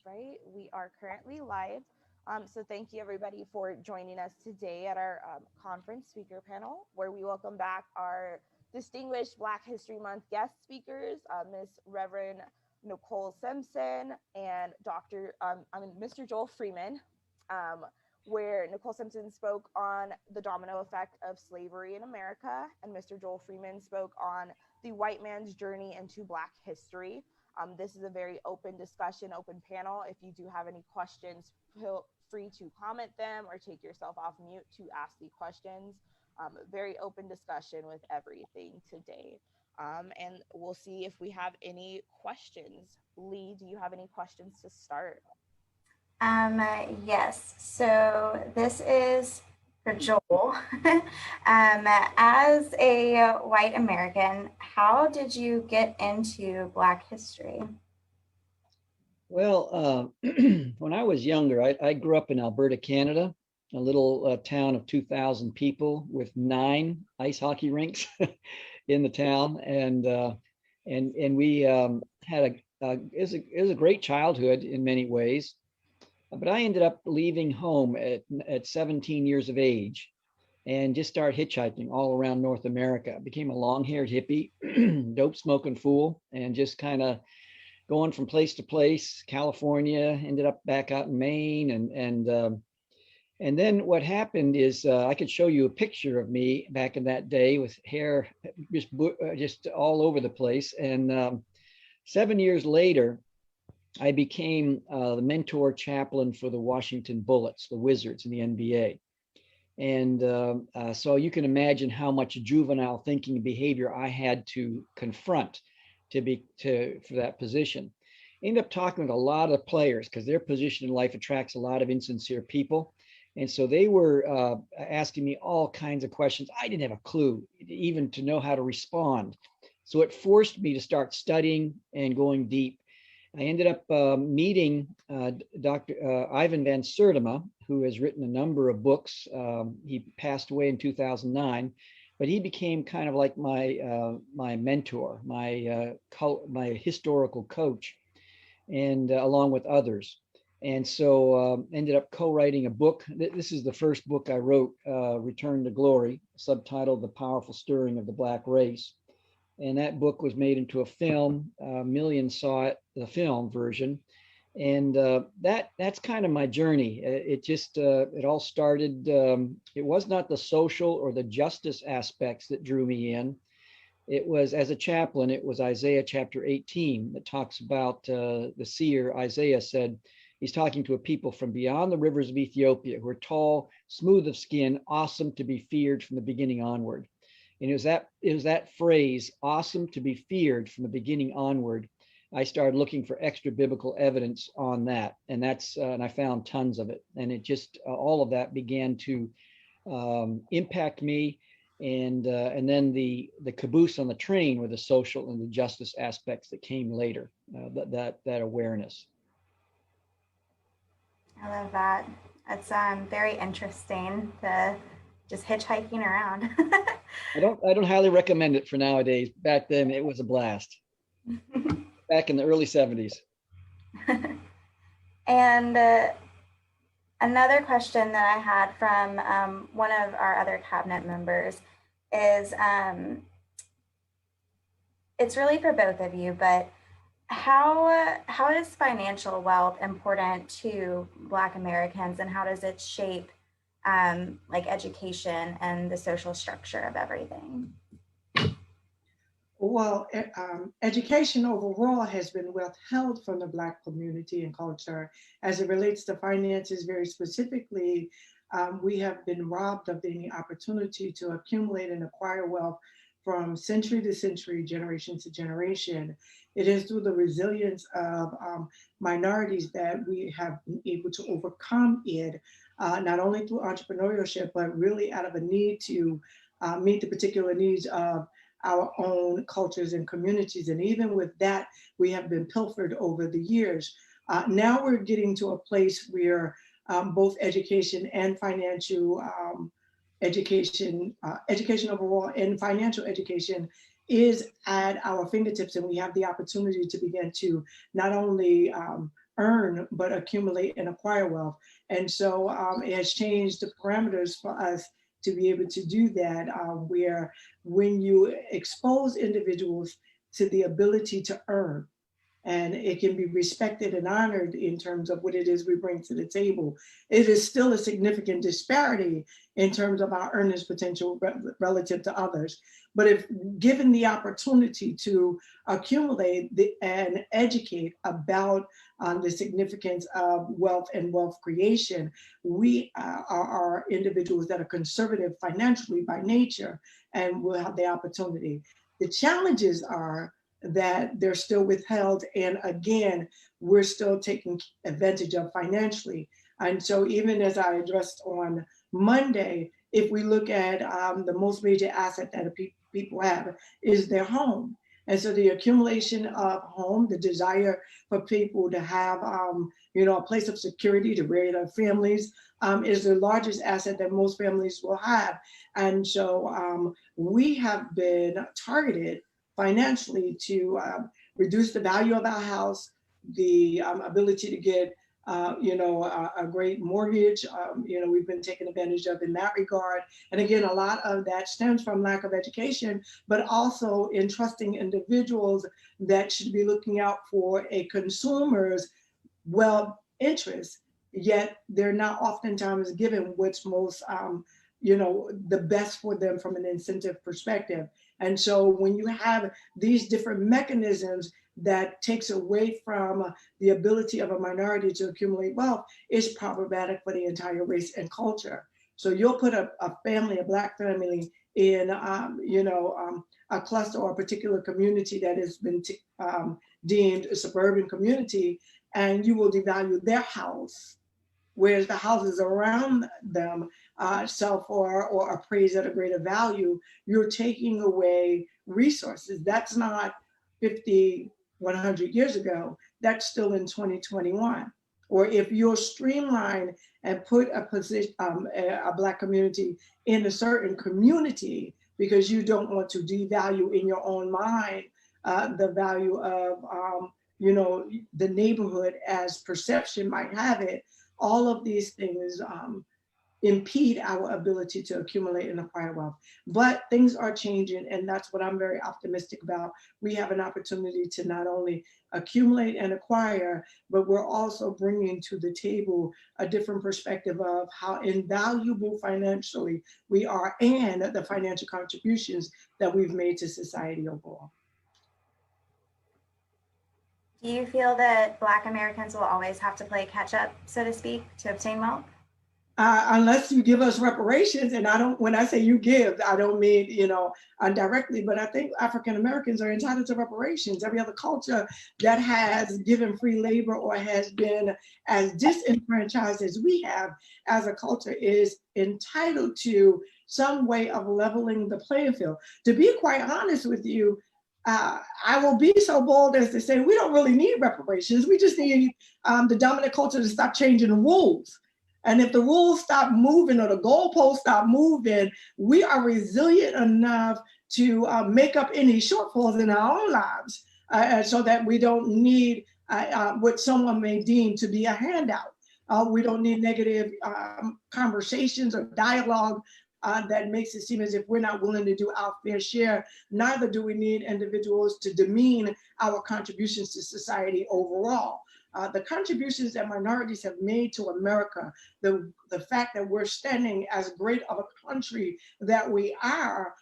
Right, we are currently live. So thank you everybody for joining us today at our conference speaker panel, where we welcome back our distinguished Black History Month guest speakers, Miss Reverend Nicole Simpson and Mr. Joel Freeman, um, where Nicole Simpson spoke on the domino effect of slavery in America, and Mr. Joel Freeman spoke on the white man's journey into Black history. This is a very open discussion, open panel. If you do have any questions, feel free to comment them or take yourself off mute to ask the questions. Very open discussion with everything today. And we'll see if we have any questions. Lee, do you have any questions to start? Yes. So this is for Joel. As a white American, how did you get into Black history? Well, when I was younger, I grew up in Alberta, Canada, a little town of 2,000 people with 9 ice hockey rinks in the town, and we had it was a great childhood in many ways. But I ended up leaving home at 17 years of age and just started hitchhiking all around North America. I became a long-haired hippie, dope smoking fool, and just kind of going from place to place. California, ended up back out in Maine, and then what happened is I could show you a picture of me back in that day with hair just all over the place. And 7 years later, I became the mentor chaplain for the Washington Bullets, the Wizards in the NBA. And so you can imagine how much juvenile thinking and behavior I had to confront for that position. Ended up talking with a lot of players because their position in life attracts a lot of insincere people. And so they were asking me all kinds of questions. I didn't have a clue even to know how to respond. So it forced me to start studying and going deep. I ended up meeting Dr. Ivan Van Sertima, who has written a number of books. He passed away in 2009, but he became kind of like my mentor, my historical coach, and along with others. And so ended up co-writing a book. This is the first book I wrote, Return to Glory, subtitled The Powerful Stirring of the Black Race. And that book was made into a film. Millions saw it, the film version, and that's kind of my journey. It all started. It was not the social or the justice aspects that drew me in. It was, as a chaplain, it was Isaiah chapter 18 that talks about the seer Isaiah said he's talking to a people from beyond the rivers of Ethiopia who are tall, smooth of skin, awesome to be feared from the beginning onward. And it was that phrase, awesome to be feared from the beginning onward. I started looking for extra biblical evidence on that, and and I found tons of it. And it just all of that began to impact me, and then the caboose on the train were the social and the justice aspects that came later. That awareness. I love that. It's very interesting to just hitchhiking around. I don't highly recommend it for nowadays. Back then, it was a blast. Back in the early 70s. And another question that I had from one of our other cabinet members is it's really for both of you, but how is financial wealth important to Black Americans, and how does it shape like education and the social structure of everything? Well, education overall has been withheld from the Black community and culture as it relates to finances. Very specifically, we have been robbed of any opportunity to accumulate and acquire wealth from century to century, generation to generation. It is through the resilience of minorities that we have been able to overcome it, not only through entrepreneurship, but really out of a need to meet the particular needs of our own cultures and communities. And even with that, we have been pilfered over the years. Now we're getting to a place where both education and financial education overall and financial education is at our fingertips, and we have the opportunity to begin to not only earn, but accumulate and acquire wealth. And so it has changed the parameters for us to be able to do that, where when you expose individuals to the ability to earn, and it can be respected and honored in terms of what it is we bring to the table. It is still a significant disparity in terms of our earnings potential relative to others. But if given the opportunity to accumulate and educate about the significance of wealth and wealth creation, we are individuals that are conservative financially by nature and will have the opportunity. The challenges are that they're still withheld. And again, we're still taking advantage of financially. And so even as I addressed on Monday, if we look at the most major asset that people have is their home. And so the accumulation of home, the desire for people to have, a place of security to raise their families is the largest asset that most families will have. And so we have been targeted financially to reduce the value of our house, the ability to get, a great mortgage, we've been taken advantage of in that regard. And again, a lot of that stems from lack of education, but also in trusting individuals that should be looking out for a consumer's well interest, yet they're not oftentimes given what's most, the best for them from an incentive perspective. And so when you have these different mechanisms that takes away from the ability of a minority to accumulate wealth, it's problematic for the entire race and culture. So you'll put a family, a Black family in, a cluster or a particular community that has been deemed a suburban community, and you will devalue their house, whereas the houses around them sell for or appraise at a greater value. You're taking away resources. That's not 50, 100 years ago. That's still in 2021. Or if you're streamlined and put a Black community in a certain community because you don't want to devalue in your own mind the value of the neighborhood as perception might have it, all of these things impede our ability to accumulate and acquire wealth. But things are changing, and that's what I'm very optimistic about. We have an opportunity to not only accumulate and acquire, but we're also bringing to the table a different perspective of how invaluable financially we are and the financial contributions that we've made to society overall. Do you feel that Black Americans will always have to play catch up, so to speak, to obtain wealth? Unless you give us reparations, and when I say you give, I don't mean, indirectly, but I think African Americans are entitled to reparations. Every other culture that has given free labor or has been as disenfranchised as we have as a culture is entitled to some way of leveling the playing field. To be quite honest with you, I will be so bold as to say we don't really need reparations. We just need the dominant culture to stop changing the rules. And if the rules stop moving or the goalposts stop moving, we are resilient enough to make up any shortfalls in our own lives so that we don't need what someone may deem to be a handout. We don't need negative conversations or dialogue that makes it seem as if we're not willing to do our fair share. Neither do we need individuals to demean our contributions to society overall. The contributions that minorities have made to America, the fact that we're standing as great of a country that we are,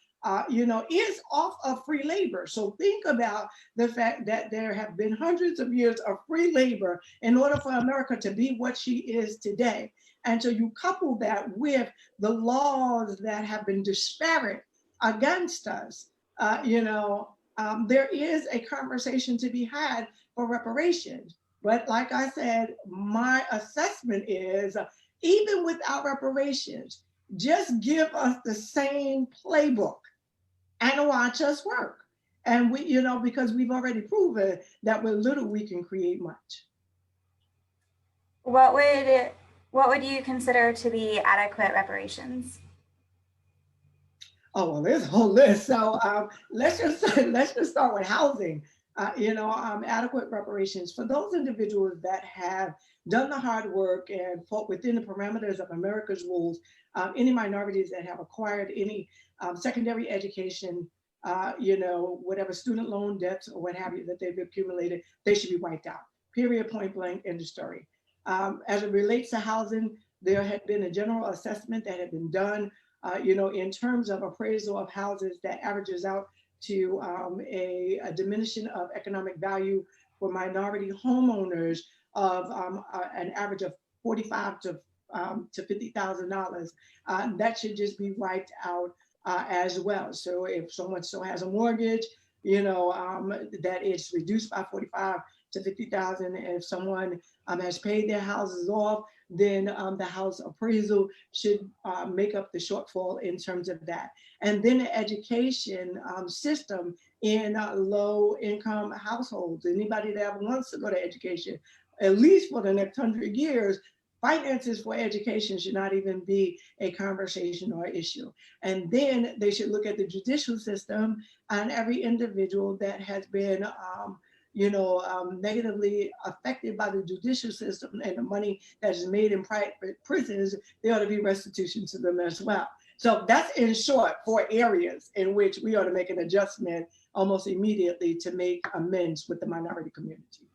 is off of free labor. So think about the fact that there have been hundreds of years of free labor in order for America to be what she is today. And so you couple that with the laws that have been disparate against us, there is a conversation to be had for reparations. But like I said, my assessment is even without reparations, just give us the same playbook and watch us work. And we, because we've already proven that with little we can create much. What would you consider to be adequate reparations? Oh, well, there's a whole list. So let's just start with housing. adequate reparations for those individuals that have done the hard work and fought within the parameters of America's rules. Any minorities that have acquired any secondary education, whatever student loan debts or what have you that they've accumulated, they should be wiped out. Period, point blank, end of story. As it relates to housing, there had been a general assessment that had been done, in terms of appraisal of houses that averages out to a diminution of economic value for minority homeowners of an average of $45 to $50,000. That should just be wiped out as well. So if someone still has a mortgage, that is reduced by 45 to 50,000. If someone has paid their houses off, then the house appraisal should make up the shortfall in terms of that. And then the education system in low income households, anybody that wants to go to education, at least for the next 100 years, finances for education should not even be a conversation or issue. And then they should look at the judicial system and every individual that has been negatively affected by the judicial system and the money that is made in private prisons, there ought to be restitution to them as well. So that's in short 4 areas in which we ought to make an adjustment almost immediately to make amends with the minority community.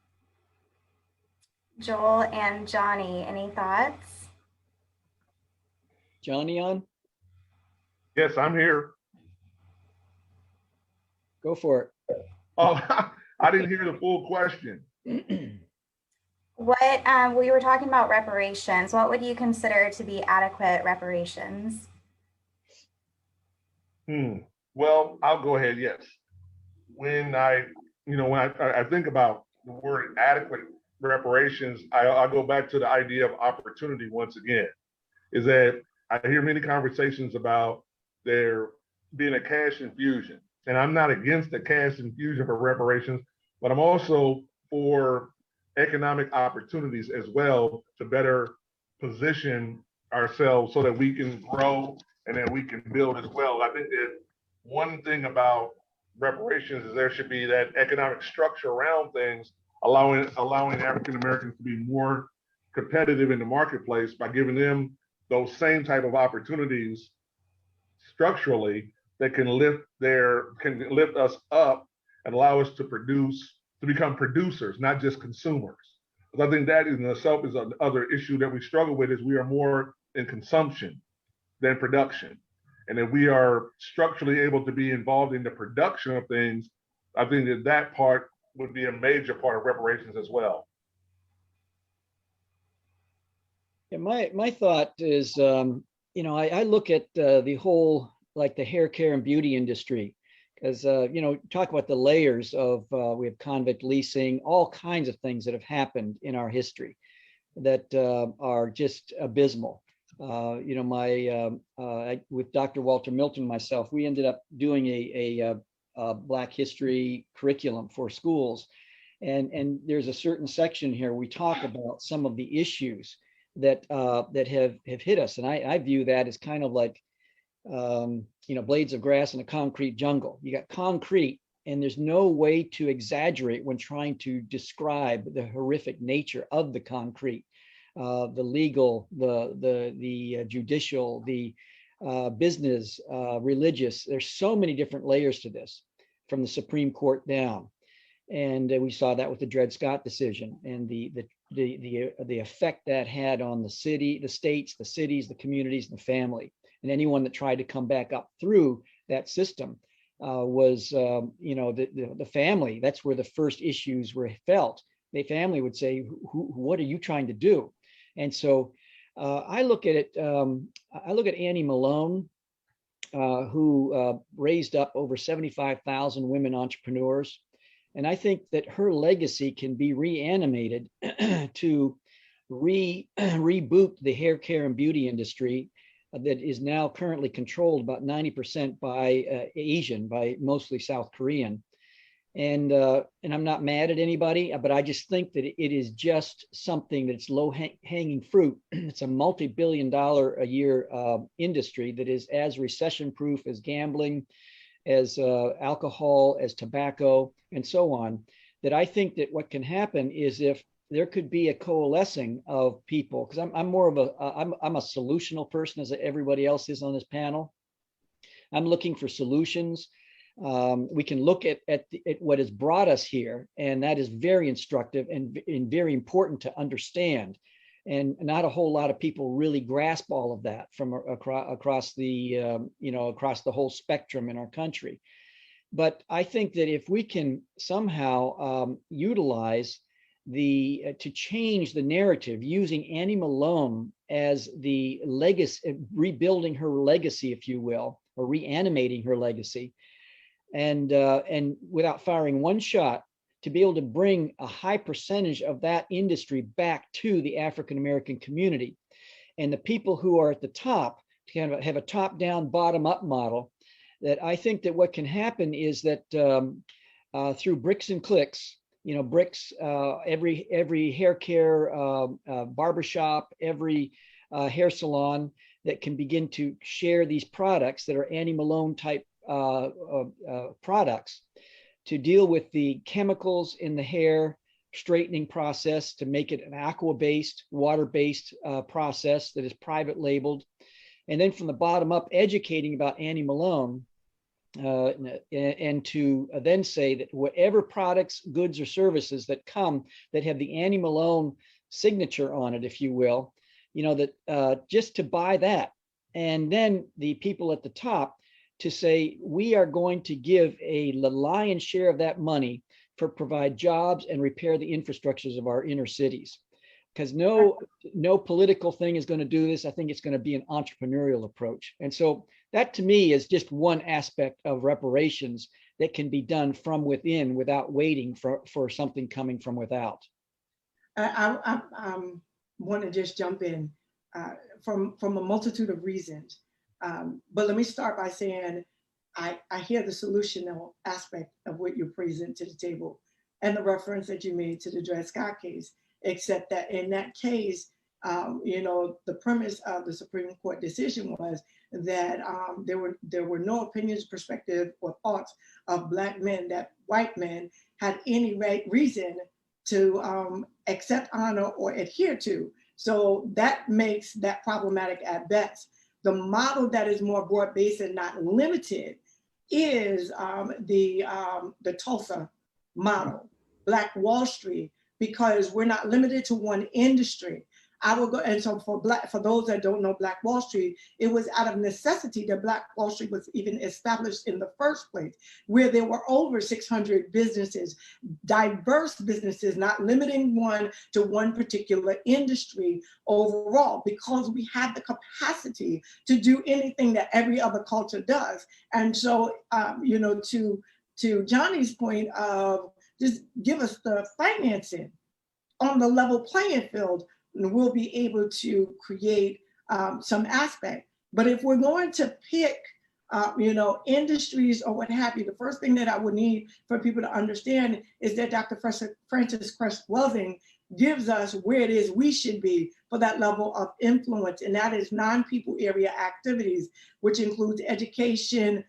Joel and Johnny, any thoughts? Johnny on? Yes, I'm here. Go for it. Oh, I didn't hear the full question. What we were talking about reparations. What would you consider to be adequate reparations? Well, I'll go ahead. Yes. When I think about the word adequate reparations, I go back to the idea of opportunity once again. Is that I hear many conversations about there being a cash infusion, and I'm not against the cash infusion for reparations, but I'm also for economic opportunities as well to better position ourselves so that we can grow and that we can build as well. I think that one thing about reparations is there should be that economic structure around things, allowing African Americans to be more competitive in the marketplace by giving them those same type of opportunities structurally that can lift us up and allow us to become producers, not just consumers. Because I think that in itself is another issue that we struggle with, is we are more in consumption than production. And if we are structurally able to be involved in the production of things, I think that part would be a major part of reparations as well. Yeah, my thought is, I look at the whole, like the hair care and beauty industry, because, talk about the layers of, we have convict leasing, all kinds of things that have happened in our history that are just abysmal. With Dr. Walter Milton and myself, we ended up doing a Black history curriculum for schools. And there's a certain section here, we talk about some of the issues that have hit us. And I view that as kind of like, blades of grass in a concrete jungle. You got concrete, and there's no way to exaggerate when trying to describe the horrific nature of the concrete, the legal, the judicial, the business, religious. There's so many different layers to this, from the Supreme Court down. And we saw that with the Dred Scott decision and the effect that had on the city, the states, the cities, the communities, and the family. And anyone that tried to come back up through that system was, the family. That's where the first issues were felt. The family would say, what are you trying to do? And so I look at it, I look at Annie Malone, who raised up over 75,000 women entrepreneurs. And I think that her legacy can be reanimated to reboot the hair care and beauty industry that is now currently controlled about 90% by Asian, by mostly South Korean. And I'm not mad at anybody, but I just think that it is just something that's low hanging fruit. It's a multi-billion-dollar a year industry that is as recession proof as gambling, as alcohol, as tobacco, and so on, that I think that what can happen is if there could be a coalescing of people, because I'm more of I'm a solutional person as everybody else is on this panel. I'm looking for solutions. We can look at what has brought us here, and that is very instructive and very important to understand. And not a whole lot of people really grasp all of that from across the across the whole spectrum in our country. But I think that if we can somehow utilize to change the narrative using Annie Malone as the legacy, rebuilding her legacy, if you will, or reanimating her legacy, and without firing one shot, to be able to bring a high percentage of that industry back to the African-American community. And the people who are at the top to kind of have a top-down, bottom-up model, that I think that what can happen is that through bricks and clicks, bricks, every hair care barbershop, every hair salon that can begin to share these products that are Annie Malone type products, to deal with the chemicals in the hair straightening process, to make it an aqua-based, water-based process that is private labeled. And then from the bottom up, educating about Annie Malone, and to then say that whatever products, goods, or services that come that have the Annie Malone signature on it, if you will, that just to buy that. And then the people at the top to say, we are going to give the lion's share of that money for provide jobs and repair the infrastructures of our inner cities. Because no political thing is going to do this. I think it's going to be an entrepreneurial approach. And so that to me is just one aspect of reparations that can be done from within without waiting for something coming from without. I want to just jump in from a multitude of reasons. But let me start by saying I hear the solutional aspect of what you present to the table and the reference that you made to the Dred Scott case, except that in that case, the premise of the Supreme Court decision was that there were no opinions, perspective, or thoughts of Black men that white men had any reason to accept, honor, or adhere to. So that makes that problematic at best. The model that is more broad-based and not limited is the Tulsa model, Black Wall Street, because we're not limited to one industry. I will go, and so for those that don't know Black Wall Street, it was out of necessity that Black Wall Street was even established in the first place, where there were over 600 businesses, diverse businesses, not limiting one to one particular industry overall, because we have the capacity to do anything that every other culture does. And so, to Johnny's point of just give us the financing on the level playing field, we'll be able to create some aspect. But if we're going to pick, industries or what have you, the first thing that I would need for people to understand is that Dr. Frances Cress Welsing gives us where it is we should be for that level of influence, and that is non-people area activities, which includes education,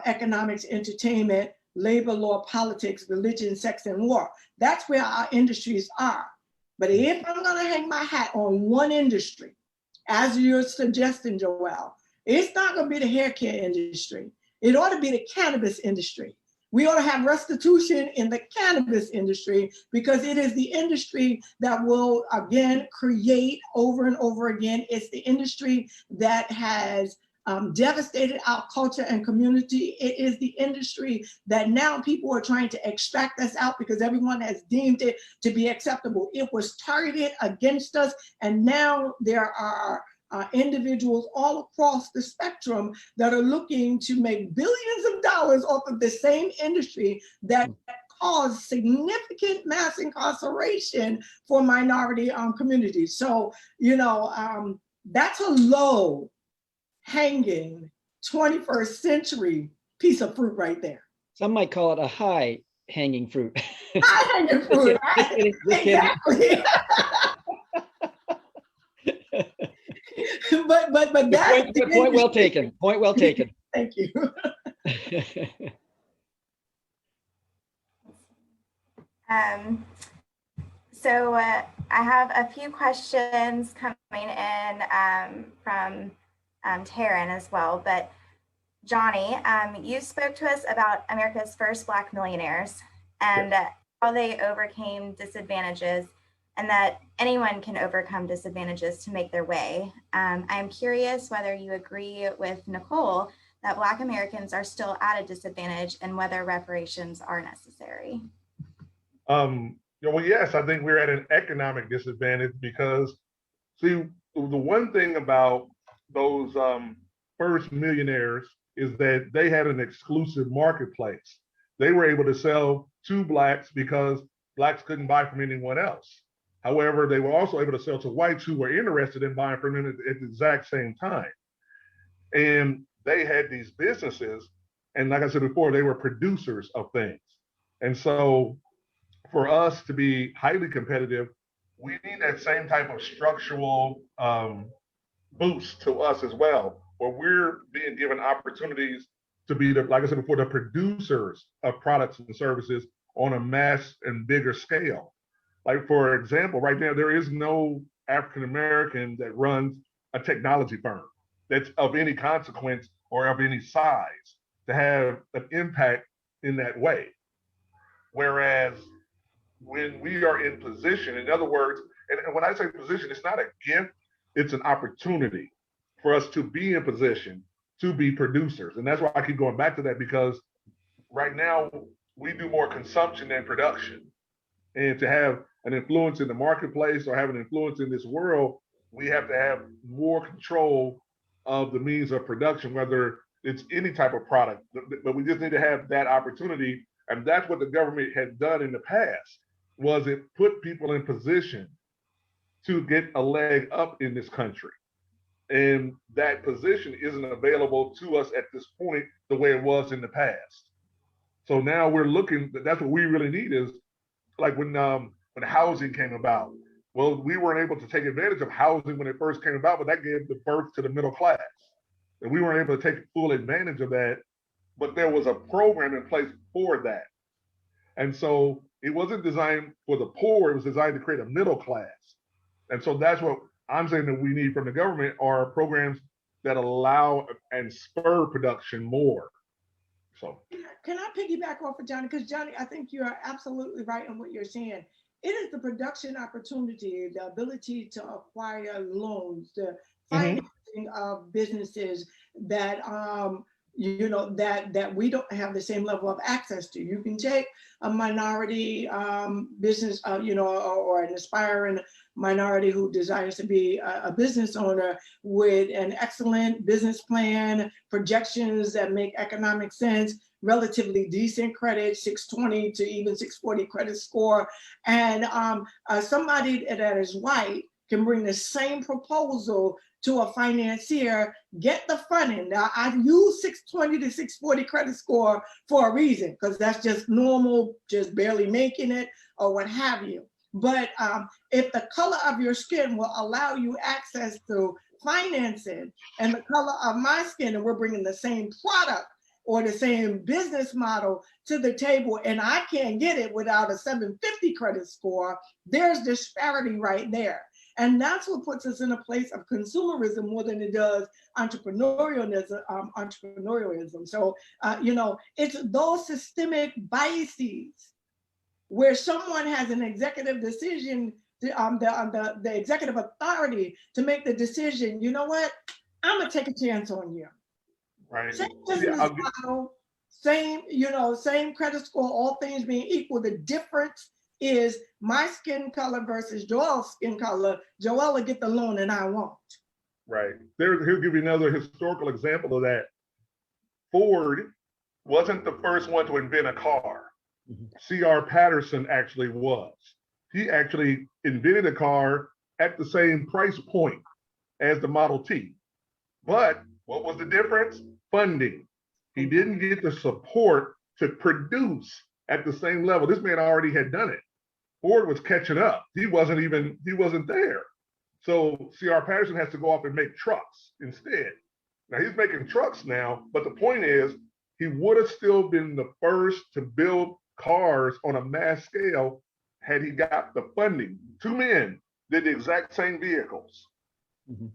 economics, entertainment, labor law, politics, religion, sex, and war. That's where our industries are. But if I'm going to hang my hat on one industry, as you're suggesting, Joelle, it's not going to be the hair care industry. It ought to be the cannabis industry. We ought to have restitution in the cannabis industry, because it is the industry that will, again, create over and over again. It's the industry that has devastated our culture and community. It is the industry that now people are trying to extract us out because everyone has deemed it to be acceptable. It was targeted against us, and now there are individuals all across the spectrum that are looking to make billions of dollars off of the same industry that caused significant mass incarceration for minority communities. So, that's a low hanging 21st century piece of fruit right there. Some might call it a high hanging fruit. High hanging fruit, right? Exactly. but that's point well taken. Point well taken. Thank you. So I have a few questions coming in from Taryn as well. But Johnny, you spoke to us about America's first Black millionaires and how they overcame disadvantages and that anyone can overcome disadvantages to make their way. I'm curious whether you agree with Nicole that Black Americans are still at a disadvantage and whether reparations are necessary. Well, yes, I think we're at an economic disadvantage because, see, the one thing about those first millionaires is that they had an exclusive marketplace. They were able to sell to Blacks because Blacks couldn't buy from anyone else. However, they were also able to sell to whites who were interested in buying from them at the exact same time. And they had these businesses, and like I said before, they were producers of things. And so for us to be highly competitive, we need that same type of structural boost to us as well, where we're being given opportunities to be the, like I said before, the producers of products and services on a mass and bigger scale. Like, for example, right now, there is no African American that runs a technology firm that's of any consequence or of any size to have an impact in that way. Whereas when we are in position, in other words, and when I say position, it's not a gift, it's an opportunity for us to be in position to be producers. And that's why I keep going back to that, because right now we do more consumption than production. And to have an influence in the marketplace or have an influence in this world, we have to have more control of the means of production, whether it's any type of product, but we just need to have that opportunity. And that's what the government had done in the past, was it put people in position to get a leg up in this country. And that position isn't available to us at this point the way it was in the past. So now we're looking, that's what we really need is, like when housing came about, well, we weren't able to take advantage of housing when it first came about, but that gave the birth to the middle class. And we weren't able to take full advantage of that, but there was a program in place for that. And so it wasn't designed for the poor, it was designed to create a middle class. And so that's what I'm saying that we need from the government are programs that allow and spur production more. So can I piggyback off of Johnny? Because Johnny, I think you are absolutely right in what you're saying. It is the production opportunity, the ability to acquire loans, the financing of businesses that that we don't have the same level of access to. You can take a minority business, or an aspiring minority who desires to be a business owner with an excellent business plan, projections that make economic sense, relatively decent credit, 620 to even 640 credit score, and somebody that is white can bring the same proposal to a financier, get the funding. Now, I use 620 to 640 credit score for a reason, because that's just normal, just barely making it or what have you. But if the color of your skin will allow you access to financing and the color of my skin, and we're bringing the same product or the same business model to the table, and I can't get it without a 750 credit score, there's disparity right there. And that's what puts us in a place of consumerism more than it does entrepreneurialism. So, it's those systemic biases where someone has an executive decision, the executive authority to make the decision, you know what, I'm gonna take a chance on you. Right. Same business model, same credit score, all things being equal. The difference is my skin color versus Joel's skin color. Joel will get the loan and I won't. Right. He'll give you another historical example of that. Ford wasn't the first one to invent a car. C.R. Patterson actually was. He actually invented a car at the same price point as the Model T. But what was the difference? Funding. He didn't get the support to produce at the same level. This man already had done it. Ford was catching up. He wasn't there. So C.R. Patterson has to go off and make trucks instead. Now he's making trucks now, but the point is he would have still been the first to build cars on a mass scale had he got the funding. Two men did the exact same vehicles,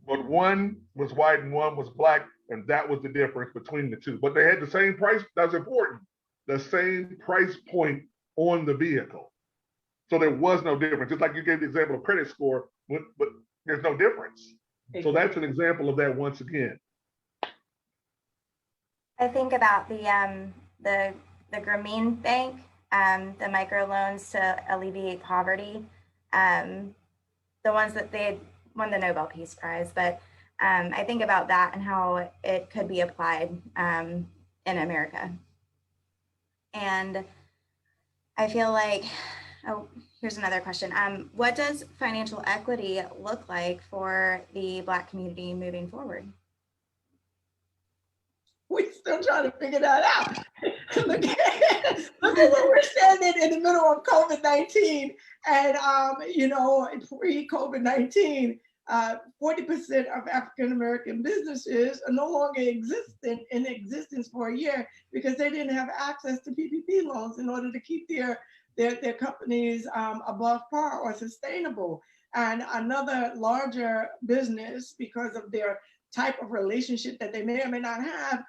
but one was white and one was black, and that was the difference between the two. But they had the same price. That's important. The same price point on the vehicle. So there was no difference. Just like you gave the example of credit score, but there's no difference. So that's an example of that once again. I think about the Grameen Bank, the microloans to alleviate poverty, the ones that they won the Nobel Peace Prize. But I think about that and how it could be applied in America. And I feel like, oh, here's another question. What does financial equity look like for the Black community moving forward? We're still trying to figure that out. Look at where we're standing in the middle of COVID-19. And, pre-COVID-19, 40% of African-American businesses are no longer in existence for a year because they didn't have access to PPP loans in order to keep their companies above par or sustainable. And another larger business, because of their type of relationship that they may or may not have,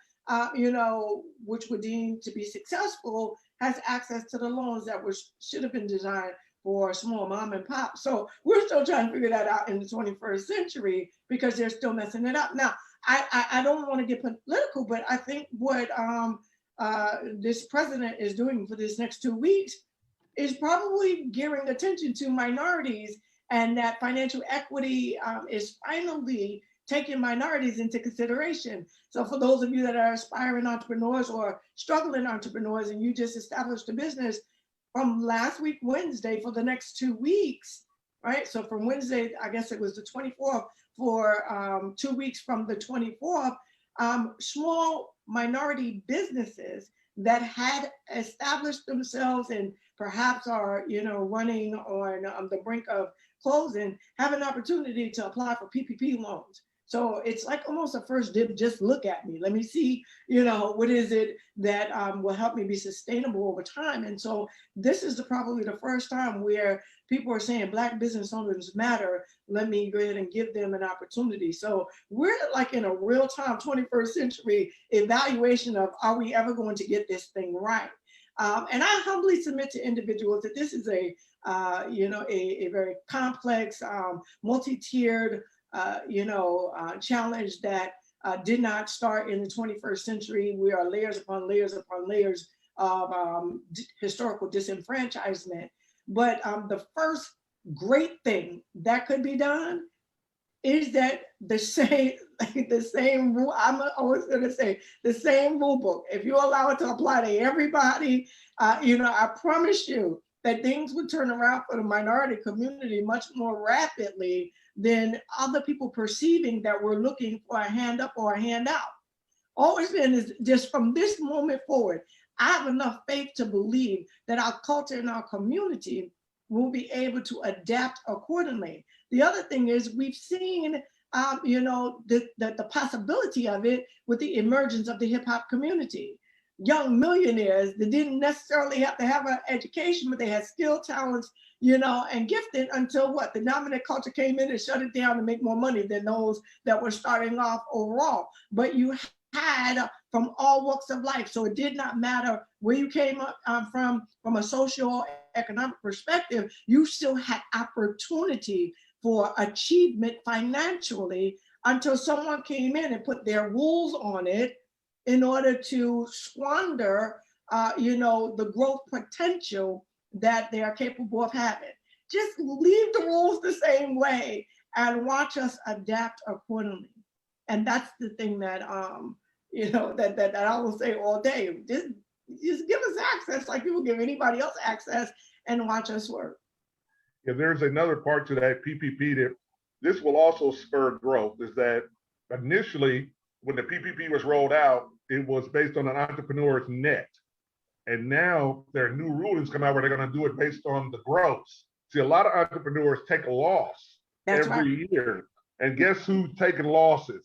which would deem to be successful, has access to the loans that should have been designed for small mom and pop. So we're still trying to figure that out in the 21st century because they're still messing it up. Now, I don't want to get political, but I think what this president is doing for this next 2 weeks is probably gearing attention to minorities, and that financial equity is finally taking minorities into consideration. So for those of you that are aspiring entrepreneurs or struggling entrepreneurs and you just established a business, from last week, Wednesday, for the next 2 weeks, right? So from Wednesday, I guess it was the 24th, for 2 weeks from the 24th, small minority businesses that had established themselves and perhaps are, running on the brink of closing, have an opportunity to apply for PPP loans. So it's like almost a first dip, just look at me. Let me see, what is it that will help me be sustainable over time. And so this is probably the first time where people are saying Black business owners matter. Let me go ahead and give them an opportunity. So we're like in a real time 21st century evaluation of, are we ever going to get this thing right? And I humbly submit to individuals that this is a very complex, multi-tiered, challenge that did not start in the 21st century. We are layers upon layers upon layers of historical disenfranchisement. But the first great thing that could be done is that the same rule, I'm always going to say the same rule book. If you allow it to apply to everybody, I promise you that things would turn around for the minority community much more rapidly than other people perceiving that we're looking for a hand up or a handout. All we're saying is just from this moment forward, I have enough faith to believe that our culture and our community will be able to adapt accordingly. The other thing is we've seen, the possibility of it with the emergence of the hip hop community. Young millionaires that didn't necessarily have to have an education, but they had skill, talents, and gifted until the dominant culture came in and shut it down to make more money than those that were starting off overall. But you had from all walks of life. So it did not matter where you came up from a social economic perspective, you still had opportunity for achievement financially until someone came in and put their rules on it in order to squander, the growth potential that they are capable of having. Just leave the rules the same way and watch us adapt accordingly. And that's the thing that, that I will say all day. Just give us access like you will give anybody else access and watch us work. Yeah, there's another part to that PPP that this will also spur growth, is that initially when the PPP was rolled out, it was based on an entrepreneur's net. And now there are new rulings come out where they're going to do it based on the gross. See, a lot of entrepreneurs take a loss every year. And guess who's taking losses?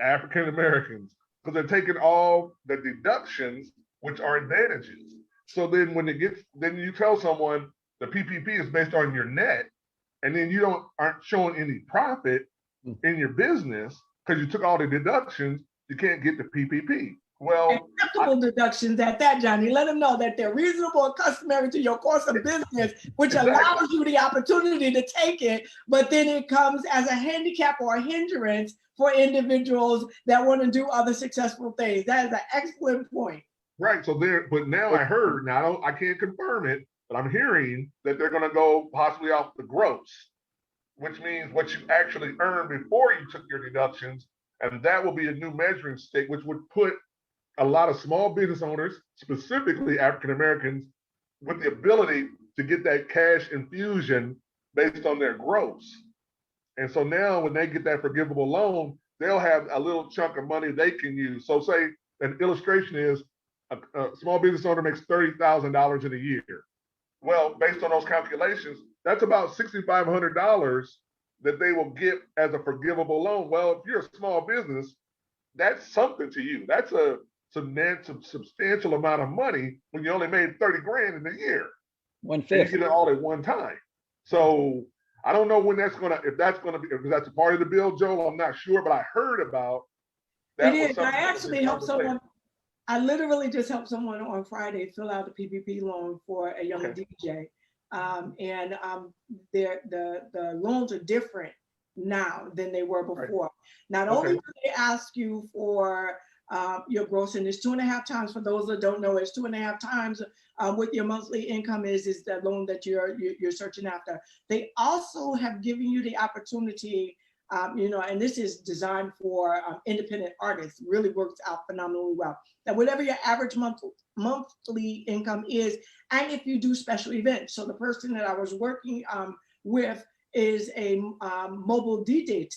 African Americans. because they're taking all the deductions, which are advantages. So then when it gets, then you tell someone the PPP is based on your net, and then you aren't showing any profit in your business because you took all the deductions, you can't get the PPP. Well, acceptable deductions at that, Johnny. Let them know that they're reasonable and customary to your course of business, which allows you the opportunity to take it, but then it comes as a handicap or a hindrance for individuals that want to do other successful things. That is an excellent point. Right. So there, but now I heard, now I can't confirm it, but I'm hearing that they're going to go possibly off the gross, which means what you actually earned before you took your deductions. And that will be a new measuring stick, which would put a lot of small business owners, specifically African Americans, with the ability to get that cash infusion based on their gross. And so now when they get that forgivable loan, they'll have a little chunk of money they can use. So say an illustration is a small business owner makes $30,000 in a year. Well, based on those calculations, that's about $6,500 that they will get as a forgivable loan. Well, if you're a small business, that's something to you. That's a substantial amount of money when you only made 30 grand in a year. 1/5. You get it all at one time. So I don't know when that's gonna, if that's a part of the bill, Joel. I'm not sure, but I heard about that. It is. I actually helped someone. I literally just helped someone on Friday fill out a PPP loan for a young DJ, the loans are different now than they were before. Right. Not only do they ask you for your gross, and it's 2.5 times. For those that don't know, it's 2.5 times what your monthly income is the loan that you're searching after. They also have given you the opportunity. And this is designed for independent artists, really works out phenomenally well. That whatever your average monthly income is, and if you do special events. So the person that I was working with is a mobile DJ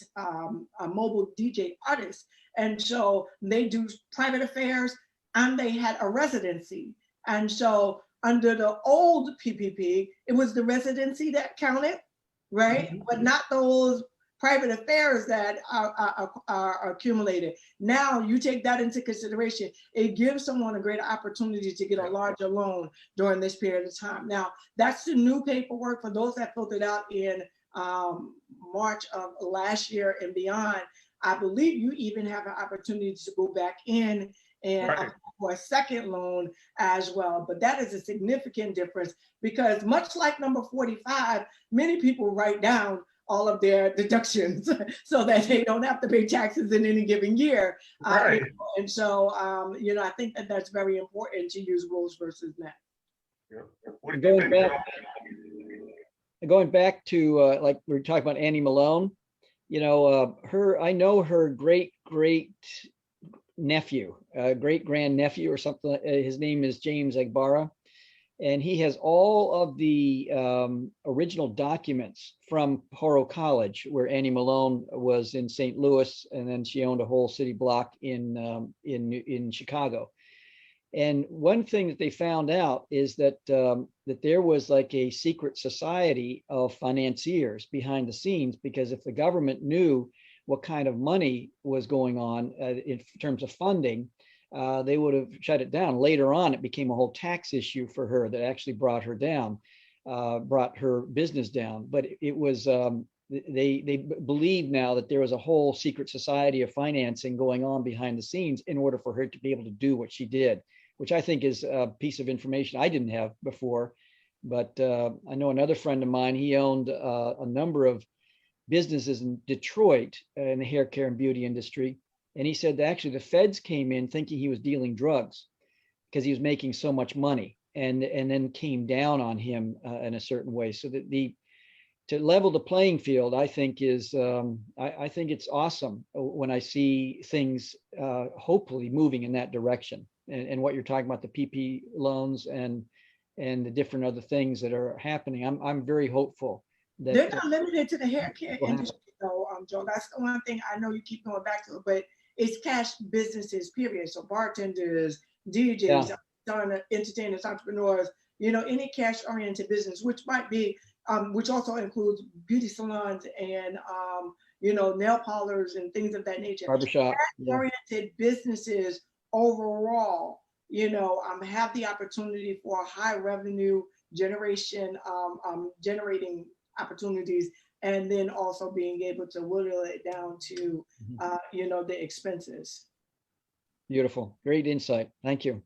artist. And so they do private affairs and they had a residency. And so under the old PPP, it was the residency that counted, right? Mm-hmm. But not those private affairs that are accumulated. Now you take that into consideration. It gives someone a greater opportunity to get a larger loan during this period of time. Now, that's the new paperwork for those that filled it out in March of last year and beyond. I believe you even have an opportunity to go back in and apply for a second loan as well. But that is a significant difference because much like number 45, many people write down all of their deductions so that they don't have to pay taxes in any given year. Right. And so, I think that that's very important to use gross versus net. Yeah. Going back to like we were talking about Annie Malone, I know her great nephew, great grandnephew or something. His name is James Agbara. And he has all of the original documents from Horo College, where Annie Malone was in St. Louis, and then she owned a whole city block in Chicago. And one thing that they found out is that that there was like a secret society of financiers behind the scenes, because if the government knew what kind of money was going on in terms of funding, they would have shut it down. Later on, it became a whole tax issue for her that actually brought her down, brought her business down. But it was, they believe now that there was a whole secret society of financing going on behind the scenes in order for her to be able to do what she did, which I think is a piece of information I didn't have before. But I know another friend of mine, he owned a number of businesses in Detroit in the hair care and beauty industry. And he said that actually the feds came in thinking he was dealing drugs because he was making so much money, and then came down on him in a certain way. So that to level the playing field, I think is I think it's awesome when I see things hopefully moving in that direction. And what you're talking about, the PP loans and the different other things that are happening, I'm very hopeful. They're not limited to the hair care industry, though, Joe. That's the one thing I know you keep going back to, but it's cash businesses, period. So bartenders, DJs, entertainers, entrepreneurs, any cash-oriented business, which might be, which also includes beauty salons and, nail parlors and things of that nature. Barbershop. Yeah. Oriented businesses overall, have the opportunity for high revenue generation, generating opportunities, and then also being able to whittle it down to, the expenses. Beautiful. Great insight. Thank you.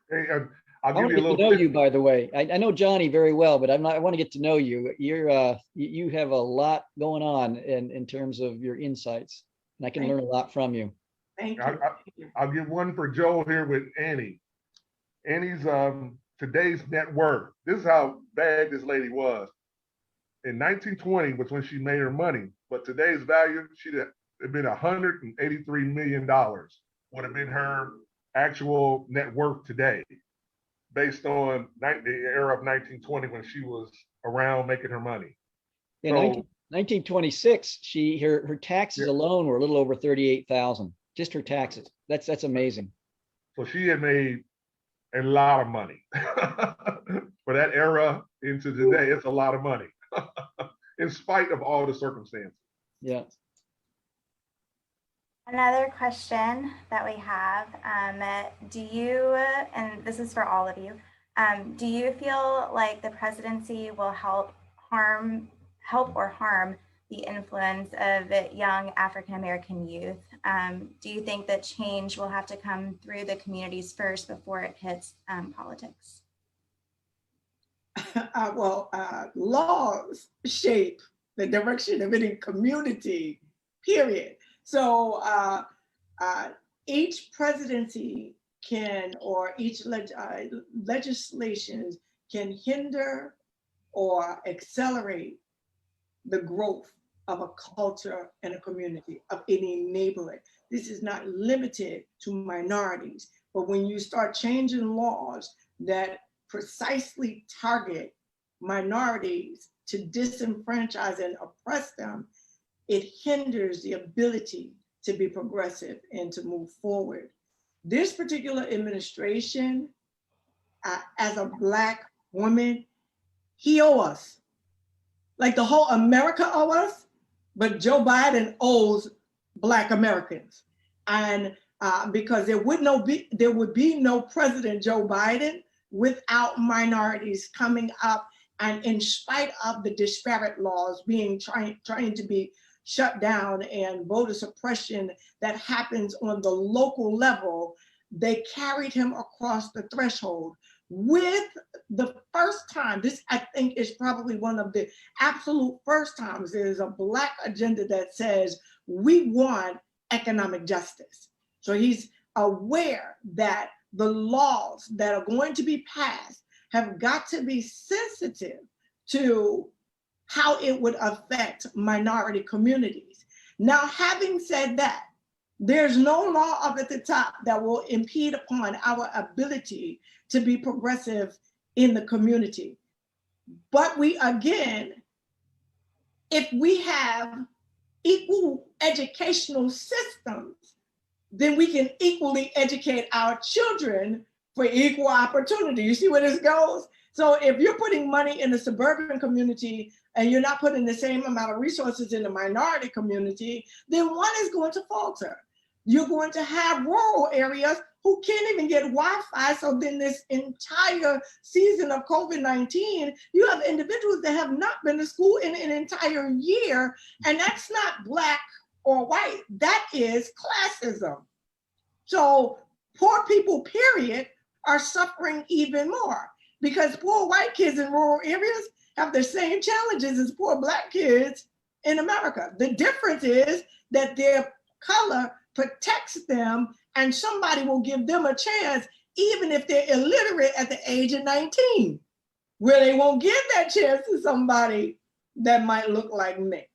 Hey, I I'll want give to you a get to little know tip. you, by the way. I know Johnny very well, but I want to get to know you. You have a lot going on in terms of your insights, and I can learn a lot from you. Thank I, you. I, I'll give one for Joe here with Annie. Annie's today's net worth. This is how bad this lady was. In 1920 was when she made her money, but today's value, she'd have been $183 million would have been her actual net worth today, based on the era of 1920 when she was around making her money. In So 1926, her taxes Yeah. alone were a little over 38,000. Just her taxes. That's amazing. so she had made a lot of money for that era into today. It's a lot of money, in spite of all the circumstances. Yeah. Another question that we have, do you, and this is for all of you, do you feel like the presidency will help or harm the influence of young African-American youth? Do you think that change will have to come through the communities first before it hits politics? Laws shape the direction of any community, period. So each presidency can, or each legislation can hinder or accelerate the growth of a culture and a community, of any neighborhood. This is not limited to minorities, but when you start changing laws that precisely target minorities to disenfranchise and oppress them, it hinders the ability to be progressive and to move forward. This particular administration, as a Black woman, he owes us. Like the whole America owes us, but Joe Biden owes Black Americans. And because there would be no President Joe Biden without minorities coming up, and in spite of the disparate laws being trying to be shut down and voter suppression that happens on the local level, they carried him across the threshold with the first time. This, I think, is probably one of the absolute first times there's a Black agenda that says we want economic justice. So he's aware that the laws that are going to be passed have got to be sensitive to how it would affect minority communities. Now, having said that, there's no law up at the top that will impede upon our ability to be progressive in the community. But if we have equal educational systems, then we can equally educate our children for equal opportunity. You see where this goes? So if you're putting money in the suburban community and you're not putting the same amount of resources in the minority community, then one is going to falter. You're going to have rural areas who can't even get Wi-Fi. So then this entire season of COVID-19, you have individuals that have not been to school in an entire year. And that's not Black or white, that is classism. So poor people, period, are suffering even more, because poor white kids in rural areas have the same challenges as poor Black kids in America. The difference is that their color protects them, and somebody will give them a chance even if they're illiterate at the age of 19, where they won't give that chance to somebody that might look like me.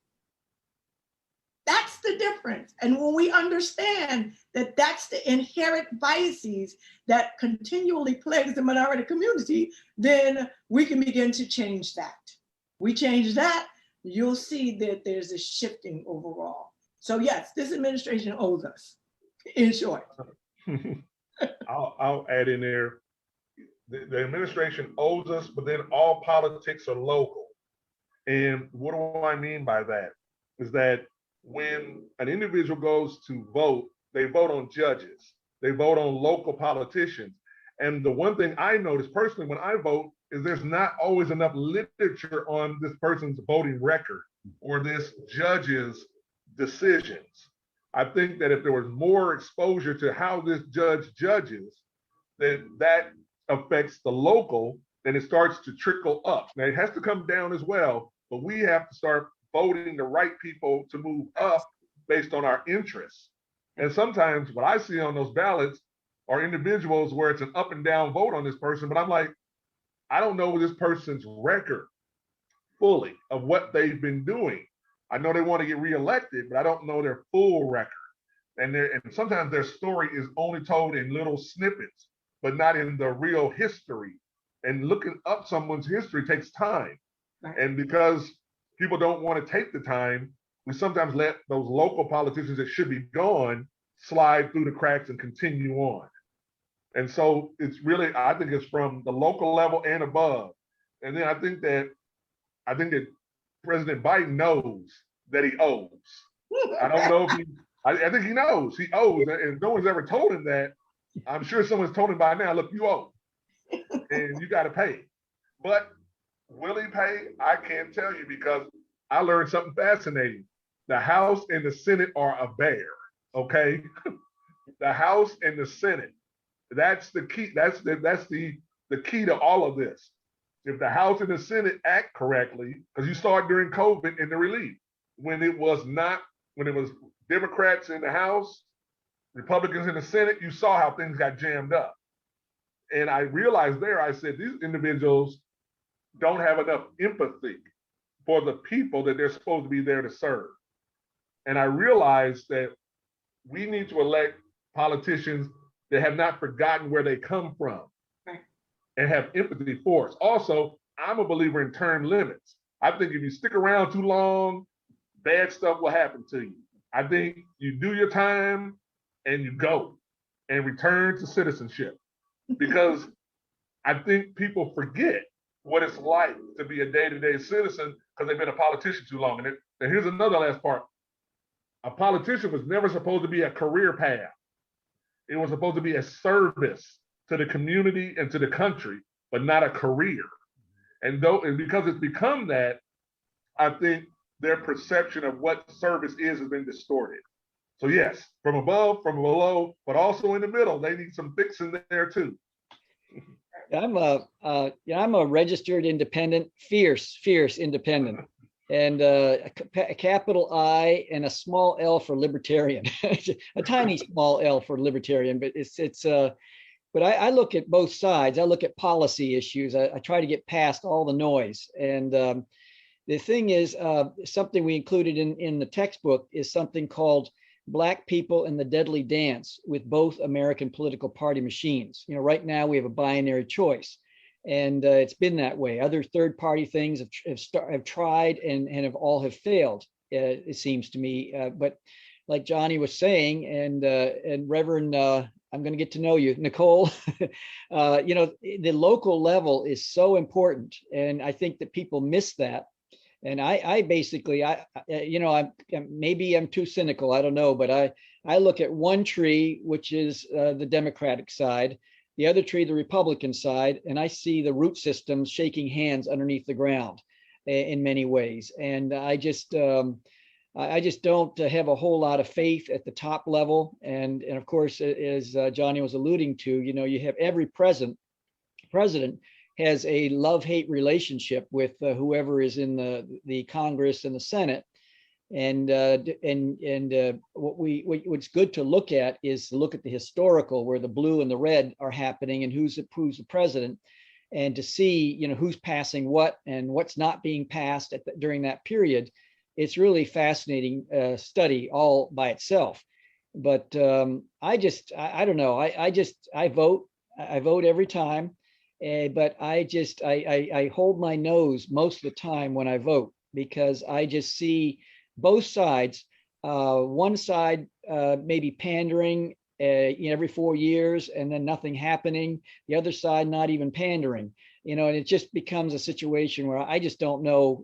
That's the difference. And when we understand that that's the inherent biases that continually plagues the minority community, then we can begin to change that. We change that, you'll see that there's a shifting overall. So yes, this administration owes us, in short. I'll add in there, the administration owes us, but then all politics are local. And what do I mean by that? Is that when an individual goes to vote, they vote on judges, they vote on local politicians. And the one thing I notice personally when I vote is there's not always enough literature on this person's voting record or this judge's decisions. I think that if there was more exposure to how this judge judges, then that affects the local, then it starts to trickle up. Now it has to come down as well, but we have to start voting the right people to move up based on our interests. And sometimes what I see on those ballots are individuals where it's an up and down vote on this person, but I'm like, I don't know this person's record fully of what they've been doing. I know they want to get reelected, but I don't know their full record. And sometimes their story is only told in little snippets, but not in the real history. And looking up someone's history takes time. Right. And because people don't want to take the time, we sometimes let those local politicians that should be gone slide through the cracks and continue on. And so it's really, I think it's from the local level and above. And then I think that President Biden knows that he owes. I don't know if I think he knows he owes. And no one's ever told him that. I'm sure someone's told him by now, look, you owe and you got to pay. But will he pay? I can't tell you because I learned something fascinating. The House and the Senate are a bear, okay? The House and the Senate. That's the key. That's the key to all of this. If the House and the Senate act correctly, because you saw it during COVID in the relief, when it was Democrats in the House, Republicans in the Senate, you saw how things got jammed up. And I realized there, I said, these individuals don't have enough empathy for the people that they're supposed to be there to serve. And I realized that we need to elect politicians that have not forgotten where they come from and have empathy for us. Also, I'm a believer in term limits. I think if you stick around too long, bad stuff will happen to you. I think you do your time and you go and return to citizenship, because I think people forget what it's like to be a day-to-day citizen because they've been a politician too long. And here's another last part. A politician was never supposed to be a career path. It was supposed to be a service to the community and to the country, but not a career. And because it's become that, I think their perception of what service is has been distorted. So yes, from above, from below, but also in the middle, they need some fixing there too. I'm a registered independent, fierce independent, and a capital I and a small L for libertarian, a tiny small L for libertarian, but but I look at both sides. I look at policy issues. I try to get past all the noise. And the thing is, something we included in the textbook is something called Black People and the Deadly Dance with Both American Political Party Machines. Right now we have a binary choice, and it's been that way. Other third-party things have tried and have failed, it seems to me. But like Johnny was saying, and Reverend, I'm going to get to know you, Nicole. The local level is so important, and I think that people miss that. And I basically, maybe I'm too cynical, I don't know, but I look at one tree, which is the Democratic side, the other tree, the Republican side, and I see the root systems shaking hands underneath the ground in many ways. And I just don't have a whole lot of faith at the top level. And of course, as Johnny was alluding to, you have every president has a love-hate relationship with whoever is in the Congress and the Senate. And what's good to look at is to look at the historical, where the blue and the red are happening and who's the president, and to see who's passing what and what's not being passed during that period. It's really fascinating study all by itself. But I don't know. I vote every time. But I hold my nose most of the time when I vote, because I just see both sides. One side maybe pandering every 4 years and then nothing happening. The other side not even pandering. And it just becomes a situation where I just don't know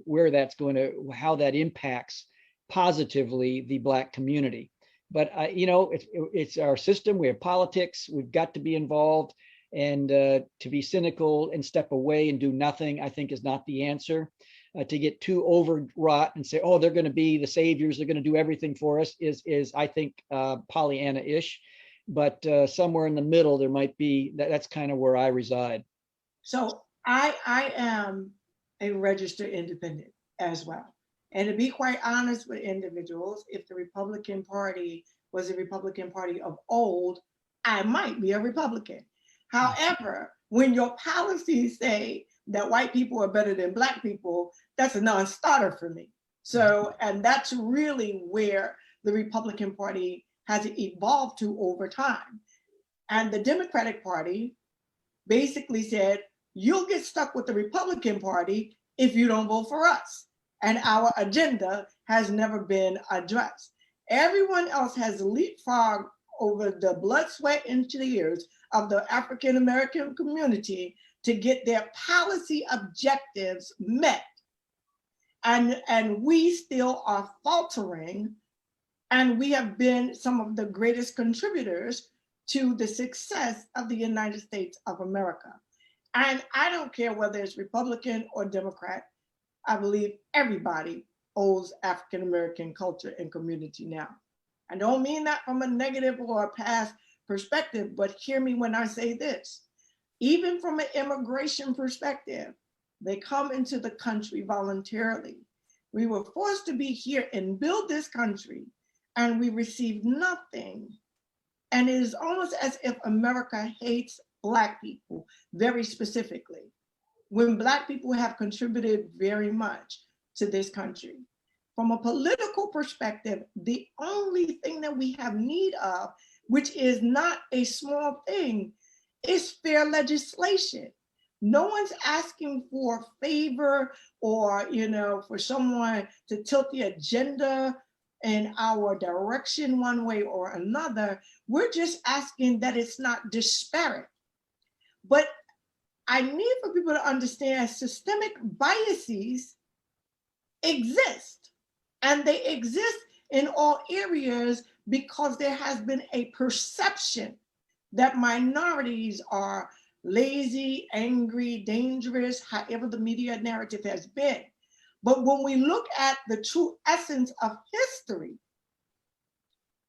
how that impacts positively the Black community. But it's our system. We have politics. We've got to be involved, and to be cynical and step away and do nothing, I think, is not the answer. To get too overwrought and say, oh, they're going to be the saviors, they're going to do everything for us, is I think Pollyanna-ish. But somewhere in the middle, there might be, that's kind of where I reside. So I am a registered independent as well. And to be quite honest with individuals, if the Republican Party was a Republican Party of old, I might be a Republican. However, when your policies say that white people are better than Black people, that's a non-starter for me. So, and that's really where the Republican Party has evolved to over time. And the Democratic Party basically said, you'll get stuck with the Republican Party if you don't vote for us. And our agenda has never been addressed. Everyone else has leapfrogged over the blood, sweat, and tears of the African American community to get their policy objectives met. And we still are faltering, and we have been some of the greatest contributors to the success of the United States of America. And I don't care whether it's Republican or Democrat, I believe everybody owes African American culture and community now. I don't mean that from a negative or a past perspective, but hear me when I say this. Even from an immigration perspective, they come into the country voluntarily. We were forced to be here and build this country, and we received nothing. And it is almost as if America hates Black people very specifically, when Black people have contributed very much to this country. From a political perspective, the only thing that we have need of, which is not a small thing, is fair legislation. No one's asking for favor or, for someone to tilt the agenda in our direction one way or another. We're just asking that it's not disparate. But I need for people to understand systemic biases exist, and they exist in all areas because there has been a perception that minorities are lazy, angry, dangerous, however the media narrative has been. But when we look at the true essence of history,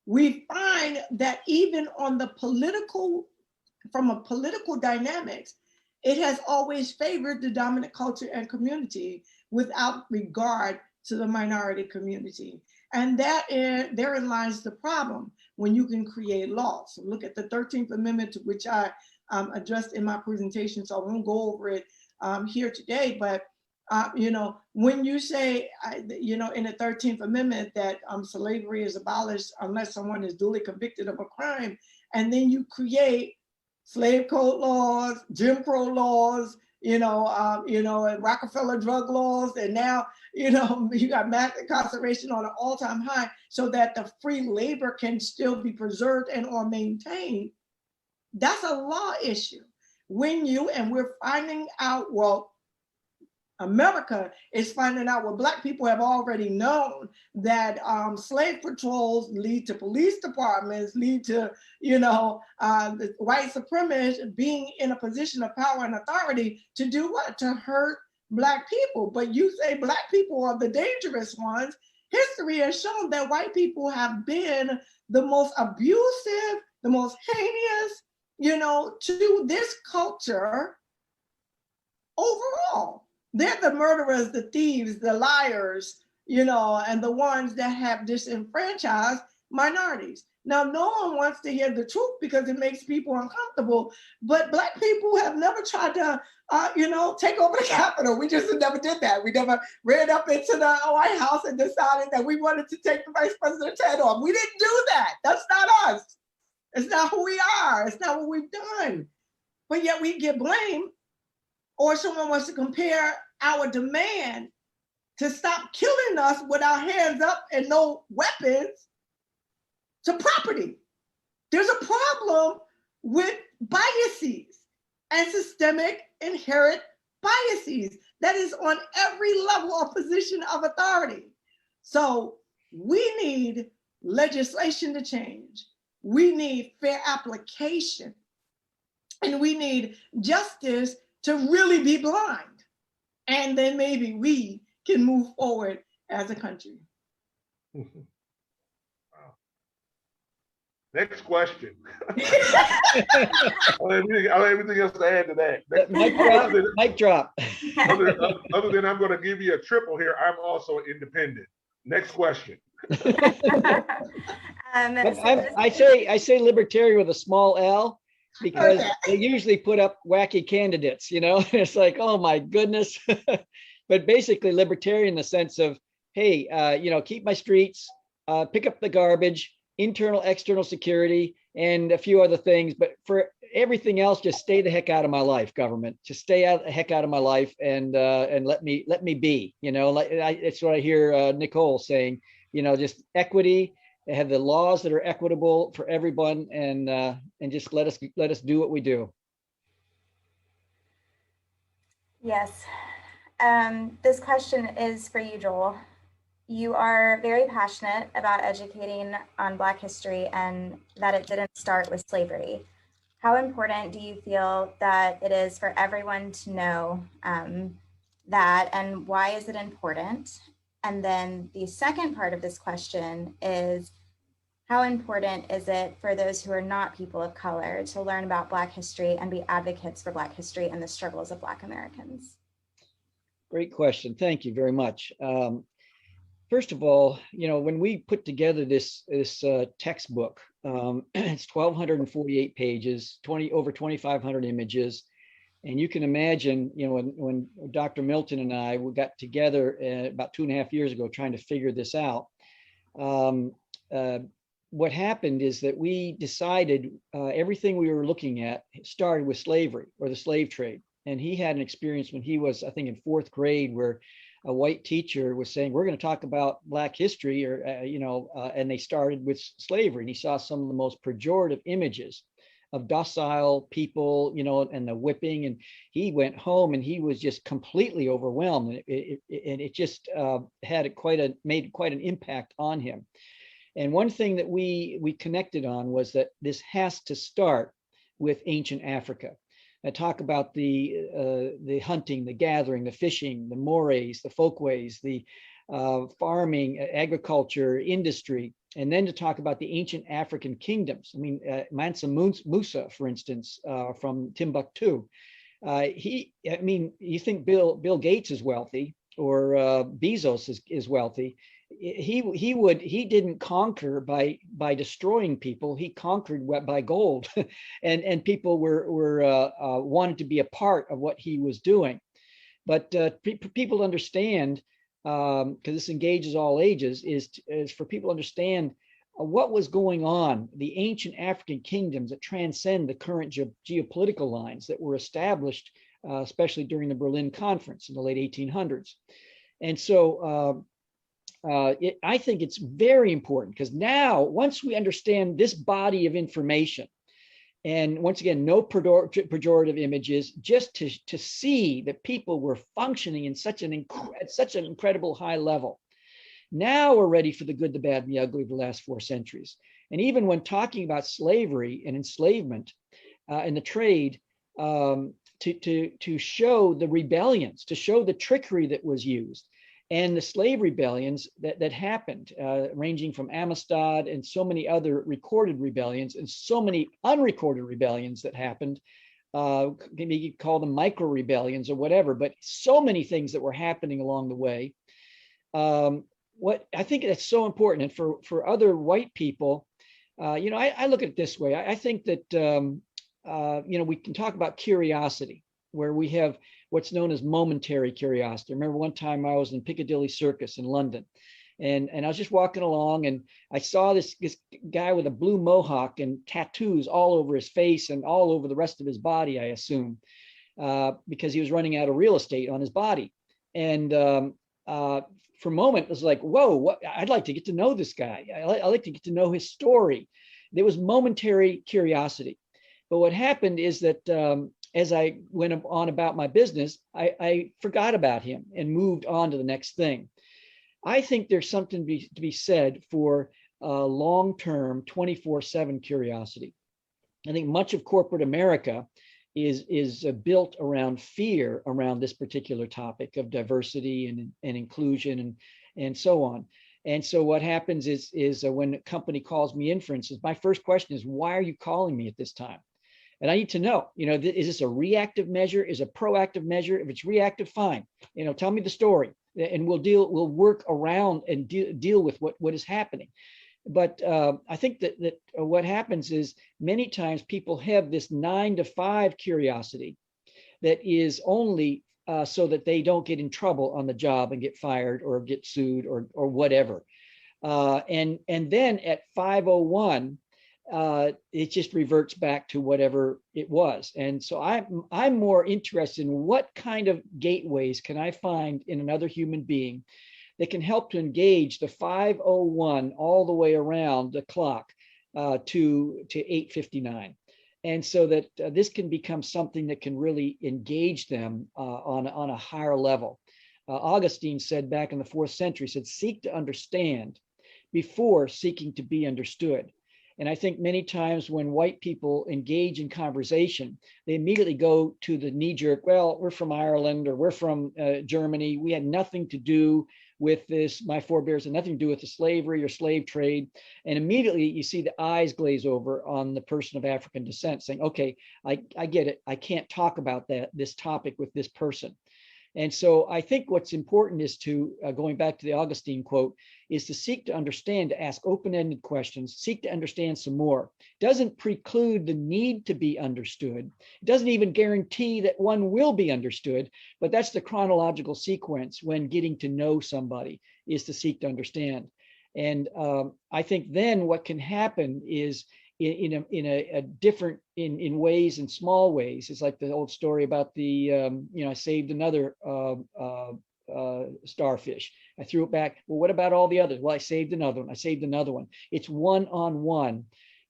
we find that even on the from a political dynamics, it has always favored the dominant culture and community without regard to the minority community. And therein lies the problem when you can create laws. So look at the 13th Amendment, which I addressed in my presentation, so I won't go over it here today, but when you say, in the 13th Amendment that slavery is abolished unless someone is duly convicted of a crime, and then you create slave code laws, Jim Crow laws, Rockefeller drug laws, and now, you got mass incarceration on an all-time high so that the free labor can still be preserved and or maintained. That's a law issue. And we're finding out, America is finding out what Black people have already known, that slave patrols lead to police departments, lead to, the white supremacists being in a position of power and authority to do what? To hurt Black people. But you say Black people are the dangerous ones. History has shown that white people have been the most abusive, the most heinous, to this culture overall. They're the murderers, the thieves, the liars, and the ones that have disenfranchised minorities. Now, no one wants to hear the truth because it makes people uncomfortable, but Black people have never tried to, take over the Capitol. We just never did that. We never ran up into the White House and decided that we wanted to take the vice president's head off. We didn't do that. That's not us. It's not who we are. It's not what we've done. But yet we get blamed, or someone wants to compare our demand to stop killing us with our hands up and no weapons to property. There's a problem with biases and systemic inherent biases that is on every level of position of authority. So We need legislation to change. We need fair application. And we need justice to really be blind. And then maybe we can move forward as a country. Wow. Next question. I'll have everything else to add to that. Mic drop. Other than I'm going to give you a triple here, I'm also independent. Next question. I say libertarian with a small L because they usually put up wacky candidates, you know. It's like, oh my goodness. But basically libertarian in the sense of, hey, you know, keep my streets, pick up the garbage, internal, external security, and a few other things. But for everything else, just stay the heck out of my life, government. Just stay the heck out of my life and let me be. You know, it's what I hear Nicole saying. You know, just equity. Have the laws that are equitable for everyone, and just let us do what we do. Yes. This question is for you, Joel. You are very passionate about educating on Black history and that it didn't start with slavery. How important do you feel that it is for everyone to know that, and why is it important? And then the second part of this question is, how important is it for those who are not people of color to learn about Black history and be advocates for Black history and the struggles of Black Americans? Great question. Thank you very much. First of all, you know, when we put together this textbook, it's 1,248 pages, over 2,500 images. And you can imagine, you know, when Dr. Milton and I got together about 2.5 years ago trying to figure this out, what happened is that we decided everything we were looking at started with slavery or the slave trade. And he had an experience when he was, I think, in 4th grade, where a white teacher was saying, we're going to talk about Black history, or, and they started with slavery. And he saw some of the most pejorative images of docile people, you know, and the whipping. And he went home and he was just completely overwhelmed. And it just made quite an impact on him. And one thing that we connected on was that this has to start with ancient Africa. I talk about the hunting, the gathering, the fishing, the mores, the folkways, the farming, agriculture, industry, and then to talk about the ancient African kingdoms. I mean, Mansa Musa, for instance, from Timbuktu. You think Bill Gates is wealthy, or Bezos is wealthy. He didn't conquer by destroying people. He conquered by gold, and people were wanted to be a part of what he was doing. But people to understand, because this engages all ages, is for people to understand what was going on. The ancient African kingdoms that transcend the current geopolitical lines that were established, especially during the Berlin Conference in the late 1800s, and so. I think it's very important, because now, once we understand this body of information, and once again, no pejorative images, just to see that people were functioning in at such an incredible high level. Now we're ready for the good, the bad, and the ugly of the last 4 centuries. And even when talking about slavery and enslavement and the trade, to show the rebellions, to show the trickery that was used, and the slave rebellions that happened, ranging from Amistad and so many other recorded rebellions, and so many unrecorded rebellions that happened. Maybe you could call them micro rebellions or whatever, but so many things that were happening along the way. What I think that's so important, and for other white people, I look at it this way. I think that we can talk about curiosity, where we have what's known as momentary curiosity. I remember one time I was in Piccadilly Circus in London, and I was just walking along, and I saw this guy with a blue mohawk and tattoos all over his face and all over the rest of his body, I assume, because he was running out of real estate on his body. And for a moment, it was like, whoa, I'd like to get to know this guy. I like to get to know his story. There was momentary curiosity. But what happened is that as I went on about my business, I forgot about him and moved on to the next thing. I think there's something to be said for long-term 24/7 curiosity. I think much of corporate America is built around fear around this particular topic of diversity and inclusion and so on. And so what happens is when a company calls me in, for instance, my first question is, why are you calling me at this time? And I need to know, is this a reactive measure? Is a proactive measure? If it's reactive, fine. Tell me the story, and we'll work around and deal with what is happening. But I think that what happens is many times people have this 9 to 5 curiosity that is only so that they don't get in trouble on the job and get fired or get sued or whatever. And then at 5:01, it just reverts back to whatever it was. And so I'm more interested in what kind of gateways can I find in another human being that can help to engage the 5:01 all the way around the clock to 8:59. And so that this can become something that can really engage them on a higher level. Augustine said back in the 4th century, said, seek to understand before seeking to be understood. And I think many times when white people engage in conversation, they immediately go to the knee-jerk, well, we're from Ireland or we're from Germany. We had nothing to do with this. My forebears had nothing to do with the slavery or slave trade. And immediately you see the eyes glaze over on the person of African descent saying, okay, I get it. I can't talk about this topic with this person. And so I think what's important is to, going back to the Augustine quote, is to seek to understand, to ask open-ended questions, seek to understand some more. Doesn't preclude the need to be understood. It doesn't even guarantee that one will be understood, but that's the chronological sequence when getting to know somebody is to seek to understand. And I think then what can happen is in a different, in ways, in small ways. It's like the old story about the, I saved another starfish. I threw it back. Well, what about all the others? Well, I saved another one. I saved another one. It's 1-on-1.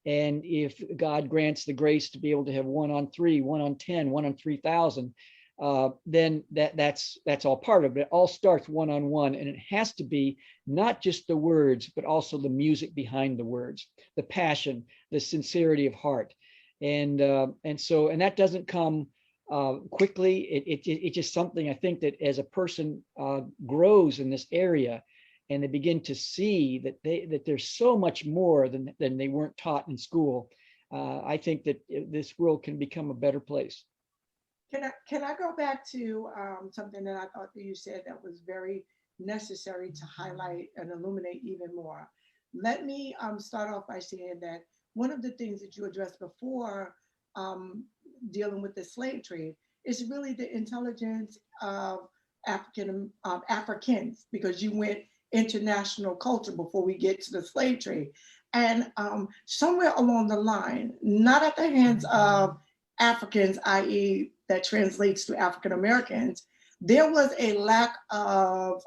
And if God grants the grace to be able to have 1-on-3, 1-on-10, 1-on-3,000, then that's all part of it. It all starts 1-on-1, and it has to be not just the words, but also the music behind the words, the passion, the sincerity of heart, and that doesn't come quickly. It's just something I think that as a person grows in this area, and they begin to see that there's so much more than they weren't taught in school. I think that this world can become a better place. Can I go back to something that I thought that you said that was very necessary to highlight and illuminate even more? Let me start off by saying that one of the things that you addressed before dealing with the slave trade is really the intelligence of Africans, because you went international culture before we get to the slave trade. And somewhere along the line, not at the hands of Africans, i.e. that translates to African Americans, there was a lack of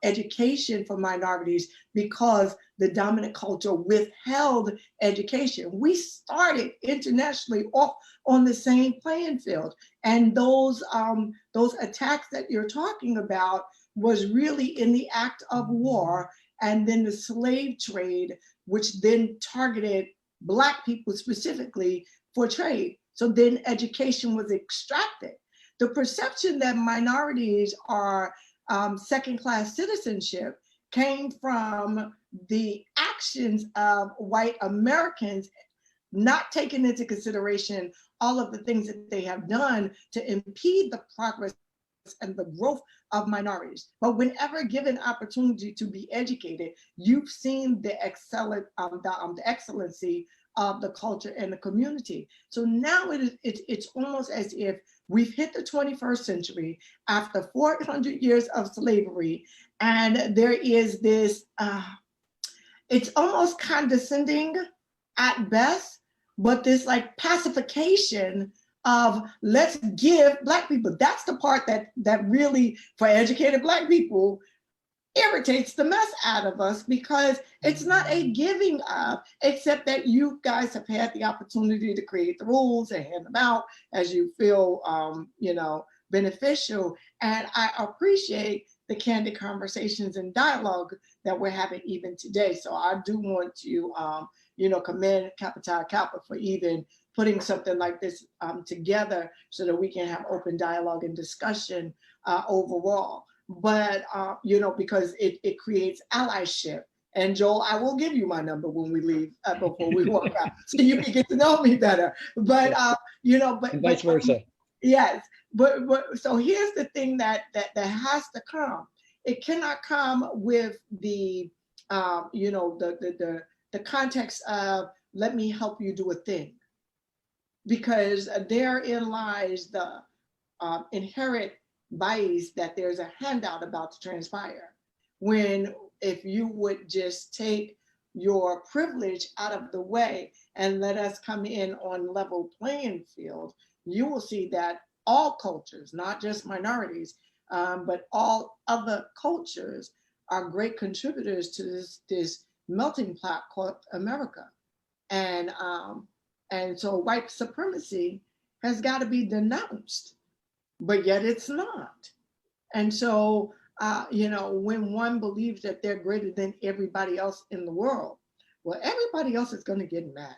education for minorities because the dominant culture withheld education. We started internationally off on the same playing field. And those attacks that you're talking about was really in the act of war, and then the slave trade, which then targeted Black people specifically for trade. So then education was extracted. The perception that minorities are second-class citizenship came from the actions of white Americans not taking into consideration all of the things that they have done to impede the progress and the growth of minorities. But whenever given opportunity to be educated, you've seen the excellency of the culture and the community. So now it's almost as if we've hit the 21st century after 400 years of slavery, and there is this, it's almost condescending at best, but this like pacification of let's give Black people. That's the part that really, for educated Black people, irritates the mess out of us, because it's not a giving up, except that you guys have had the opportunity to create the rules and hand them out as you feel beneficial. And I appreciate the candid conversations and dialogue that we're having even today. So I do want to, commend Kappa Tau Kappa for even putting something like this together so that we can have open dialogue and discussion overall. But, because it creates allyship. And Joel, I will give you my number when we leave before we walk out, so you can get to know me better. But, and vice versa. Yes, but so here's the thing that has to come. It cannot come with the the context of let me help you do a thing, because therein lies the inherent bias that there's a handout about to transpire. When if you would just take your privilege out of the way and let us come in on level playing field, you will see that all cultures, not just minorities, but all other cultures are great contributors to this melting pot called America. And so white supremacy has got to be denounced, but yet it's not. And so, when one believes that they're greater than everybody else in the world, well, everybody else is going to get mad.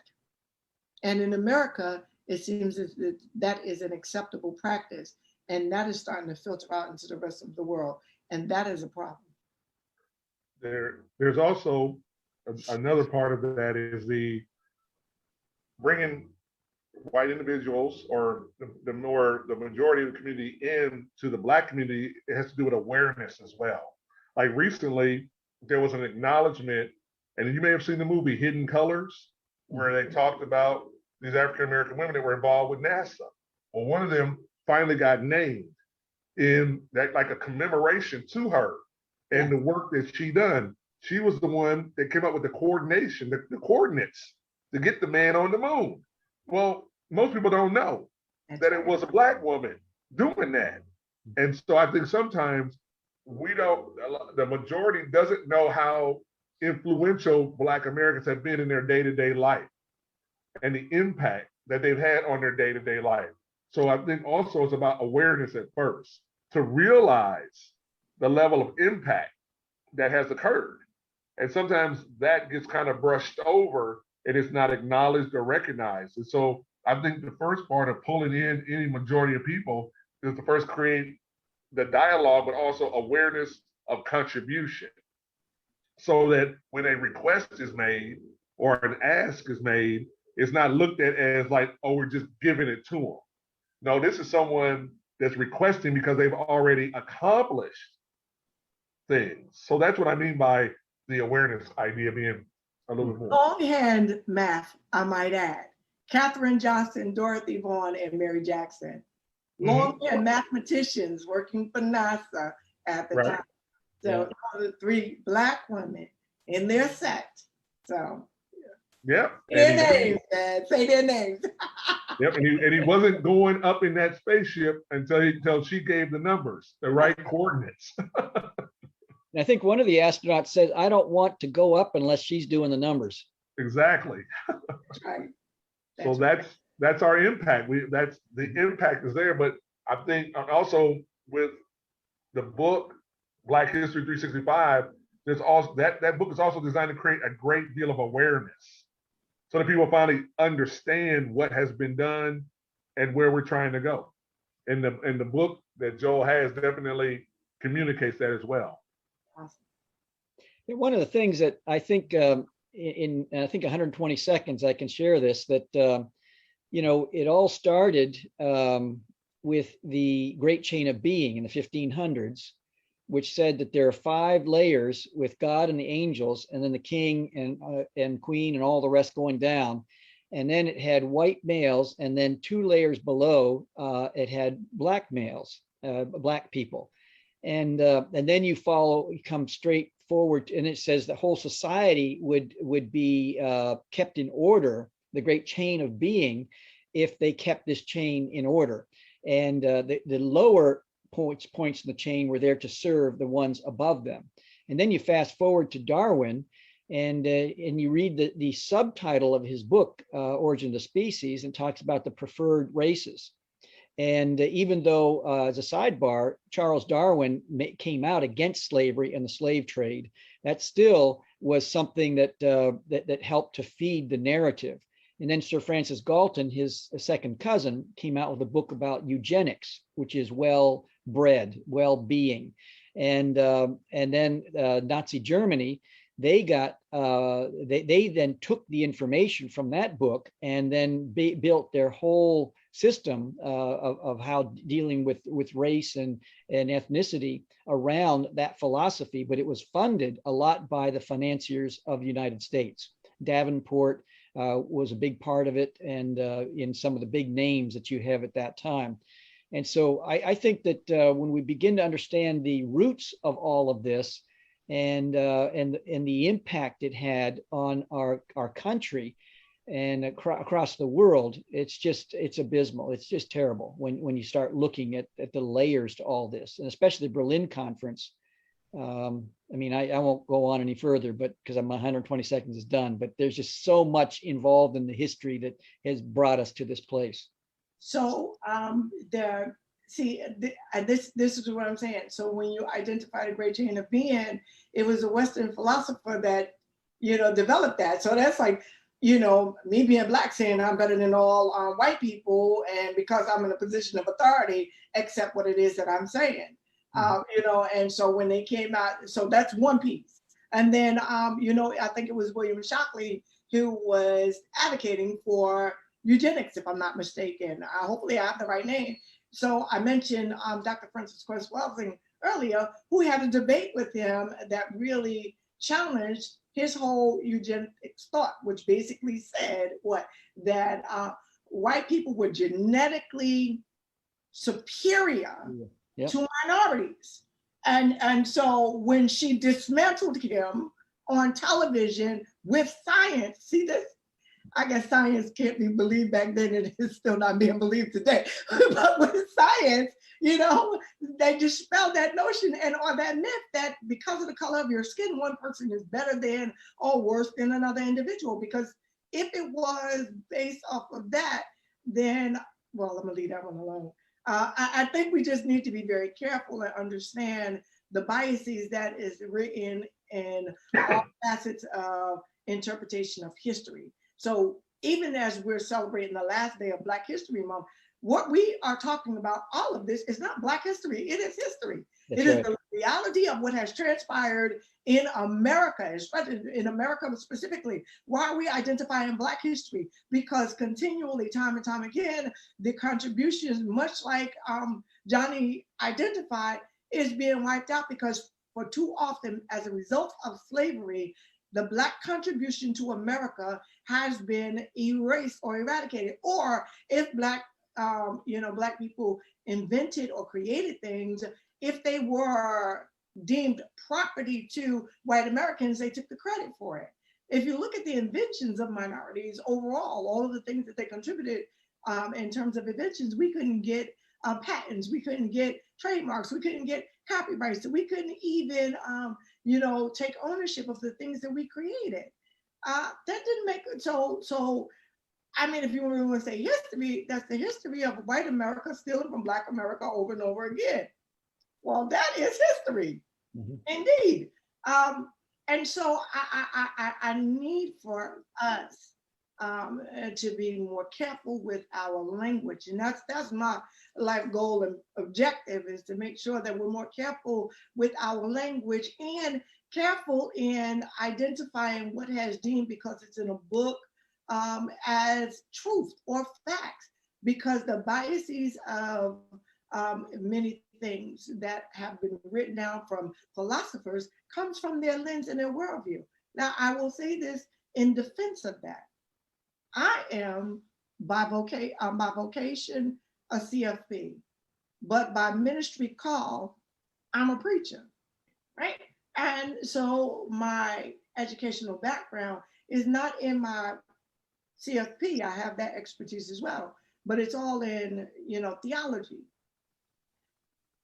And in America, it seems that is an acceptable practice, and that is starting to filter out into the rest of the world, and that is a problem. There's also another part of that is the bringing white individuals or the majority of the community into the Black community. It has to do with awareness as well. Like recently, there was an acknowledgement, and you may have seen the movie Hidden Colors, where they talked about these African-American women that were involved with NASA. Well, one of them finally got named in that, like a commemoration to her and the work that she done. She was the one that came up with the coordination, the coordinates to get the man on the moon. Well, most people don't know that it was a Black woman doing that. And so I think sometimes the majority doesn't know how influential Black Americans have been in their day-to-day life and the impact that they've had on their day-to-day life. So I think also it's about awareness at first, to realize the level of impact that has occurred. And sometimes that gets kind of brushed over and it's not acknowledged or recognized. And so I think the first part of pulling in any majority of people is to first create the dialogue, but also awareness of contribution, so that when a request is made or an ask is made, it's not looked at as like, oh, we're just giving it to them. No, this is someone that's requesting because they've already accomplished things. So that's what I mean by the awareness idea being a little bit more. Longhand math, I might add. Katherine Johnson, Dorothy Vaughan, and Mary Jackson. Longhand mathematicians working for NASA at the time. So those are 3 Black women in their sect. So yeah. Their names, man. Say their names. Yep, and he wasn't going up in that spaceship until she gave the numbers, the right coordinates. And I think one of the astronauts said, "I don't want to go up unless she's doing the numbers." Exactly. That's right. So that's our impact. That's the impact is there. But I think also with the book Black History 365, there's also that book is also designed to create a great deal of awareness, so that people finally understand what has been done and where we're trying to go. And the book that Joel has definitely communicates that as well. Awesome. One of the things that I think in 120 seconds I can share this, that it all started with the Great Chain of Being in the 1500s, which said that there are 5 layers with God and the angels, and then the king and queen and all the rest going down. And then it had white males, and then 2 layers below it had black males, black people. And then you come straight forward, and it says the whole society would be kept in order, the great chain of being, if they kept this chain in order. And the lower points in the chain were there to serve the ones above them. And then you fast forward to Darwin, and you read the subtitle of his book, Origin of the Species, and talks about the preferred races. And even though, as a sidebar, Charles Darwin came out against slavery and the slave trade, that still was something that helped to feed the narrative. And then Sir Francis Galton, his second cousin, came out with a book about eugenics, which is well-bred, well-being. And then Nazi Germany, they then took the information from that book and then built their whole system of how dealing with race and ethnicity around that philosophy. But it was funded a lot by the financiers of the United States. Davenport was a big part of it, and in some of the big names that you have at that time. And so I think that when we begin to understand the roots of all of this and the impact it had on our country and across the world, it's abysmal. It's just terrible when you start looking at the layers to all this, and especially the Berlin Conference. I mean, I won't go on any further, but because I'm 120 seconds is done, but there's just so much involved in the history that has brought us to this place. So this is what I'm saying. So when you identify the great chain of being, it was a Western philosopher that, developed that. So that's like, me being Black saying I'm better than all white people, and because I'm in a position of authority, accept what it is that I'm saying. And so when they came out, so that's one piece. And then, I think it was William Shockley who was advocating for eugenics, if I'm not mistaken. Hopefully I have the right name. So I mentioned Dr. Francis Cress Welsing earlier, who had a debate with him that really challenged his whole eugenics thought, which basically said that white people were genetically superior to minorities. And so when she dismantled him on television with science, see this? I guess science can't be believed back then, and it's still not being believed today. But with science, they dispelled that notion or that myth that because of the color of your skin, one person is better than or worse than another individual. Because if it was based off of that, then, well, I'm gonna leave that one alone. I think we just need to be very careful and understand the biases that is written in all facets of interpretation of history. So even as we're celebrating the last day of Black History Month, what we are talking about, all of this is not Black history, it is history. It is the reality of what has transpired in America, especially in America specifically. Why are we identifying Black history? Because continually, time and time again, the contributions, much like Johnny identified, is being wiped out because for too often, as a result of slavery, the Black contribution to America has been erased or eradicated. Or if Black people invented or created things, if they were deemed property to white Americans, they took the credit for it. If you look at the inventions of minorities overall, all of the things that they contributed in terms of inventions, we couldn't get patents, we couldn't get trademarks, we couldn't get copyrights, so we couldn't even take ownership of the things that we created. That didn't make it so. I mean, if you really want to say history, that's the history of white America stealing from Black America over and over again. Well, that is history, indeed. And so I need for us to be more careful with our language, and that's my life goal and objective, is to make sure that we're more careful with our language and careful in identifying what has deemed, because it's in a book, as truth or facts, because the biases of many things that have been written down from philosophers comes from their lens and their worldview. Now, I will say this in defense of that. I am by vocation a CFP, but by ministry call, I'm a preacher, right? And so my educational background is not in my CFP. I have that expertise as well, but it's all in, theology.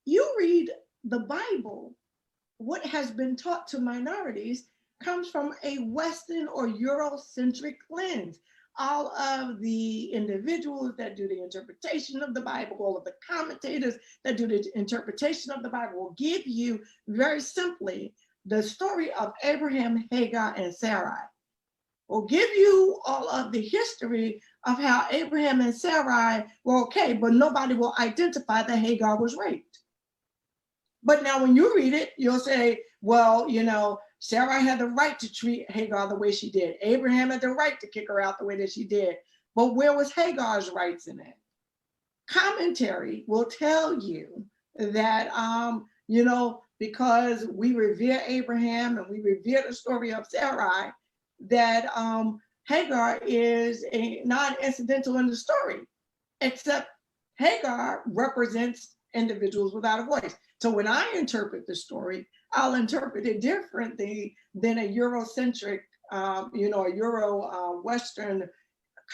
You read the Bible, what has been taught to minorities comes from a Western or Eurocentric lens. all of the individuals that do the interpretation of the Bible, all of the commentators that do the interpretation of the Bible will give you very simply the story of Abraham, Hagar, and Sarai. Will give you all of the history of how Abraham and Sarai were okay, but nobody will identify that Hagar was raped. But now when you read it, you'll say, well, you know, Sarai had the right to treat Hagar the way she did. Abraham had the right to kick her out the way that she did. But where was Hagar's rights in it? Commentary will tell you that, you know, because we revere Abraham and we revere the story of Sarai, that Hagar is non-incidental in the story, except Hagar represents individuals without a voice. So when I interpret the story, I'll interpret it differently than a Eurocentric, you know, a Euro-Western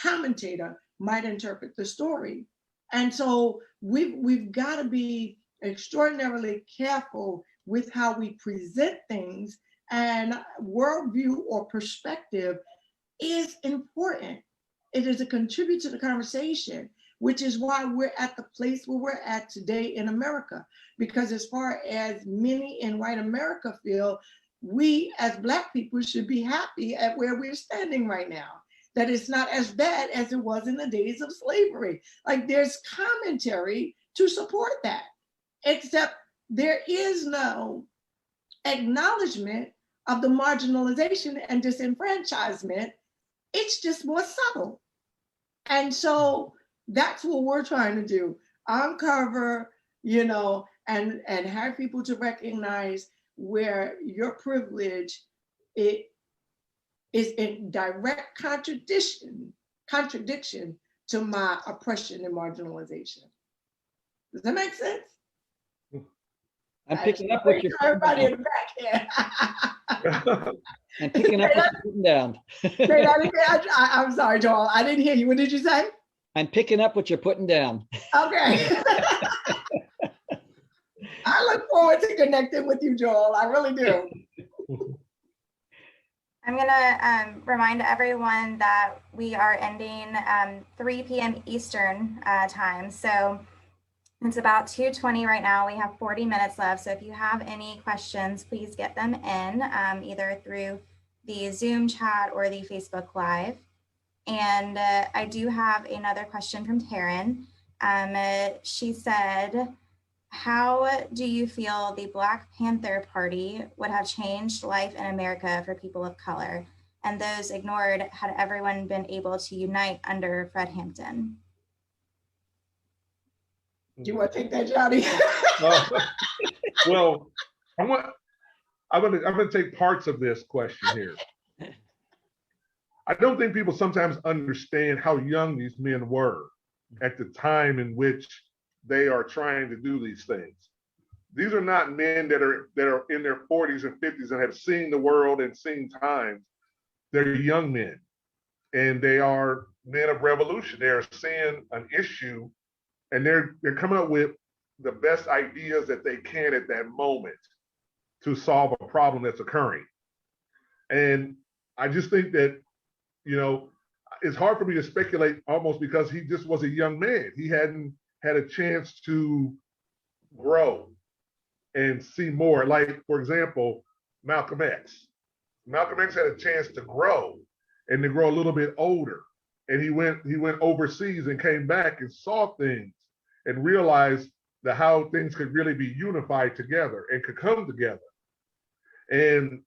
commentator might interpret the story. And so we've got to be extraordinarily careful with how we present things, and worldview or perspective is important. It is a contribute to the conversation, which is why we're at the place where we're at today in America. Because as far as many in white America feel, we as Black people should be happy at where we're standing right now. That it's not as bad as it was in the days of slavery. Like, there's commentary to support that, except there is no acknowledgement of the marginalization and disenfranchisement. It's just more subtle. And so that's what we're trying to do. Uncover, you know, and have people to recognize where your privilege is in direct contradiction to my oppression and marginalization. Does that make sense? I'm picking up what you're everybody in the back here. I'm picking up what you're putting down. Say that again. I'm sorry, Joel. I didn't hear you. What did you say? I'm picking up what you're putting down. Okay. I look forward to connecting with you, Joel. I really do. I'm gonna remind everyone that we are ending 3 p.m. Eastern time. So it's about 2:20 right now. We have 40 minutes left. So if you have any questions, please get them in either through the Zoom chat or the Facebook Live. And I do have another question from Taryn. She said, how do you feel the Black Panther Party would have changed life in America for people of color and those ignored had everyone been able to unite under Fred Hampton? Do you want to take that, Johnny? Well, I'm gonna take parts of this question here. I don't think people sometimes understand how young these men were at the time in which they are trying to do these things. These are not men that are in their 40s and 50s and have seen the world and seen times. They're young men, and they are men of revolution. They are seeing an issue, and they're coming up with the best ideas that they can at that moment to solve a problem that's occurring. And I just think that, you know, it's hard for me to speculate almost because he just was a young man. He hadn't had a chance to grow and see more. Like, for example, Malcolm X. Malcolm X had a chance to grow and to grow a little bit older. And he went overseas and came back and saw things and realized that how things could really be unified together and could come together. And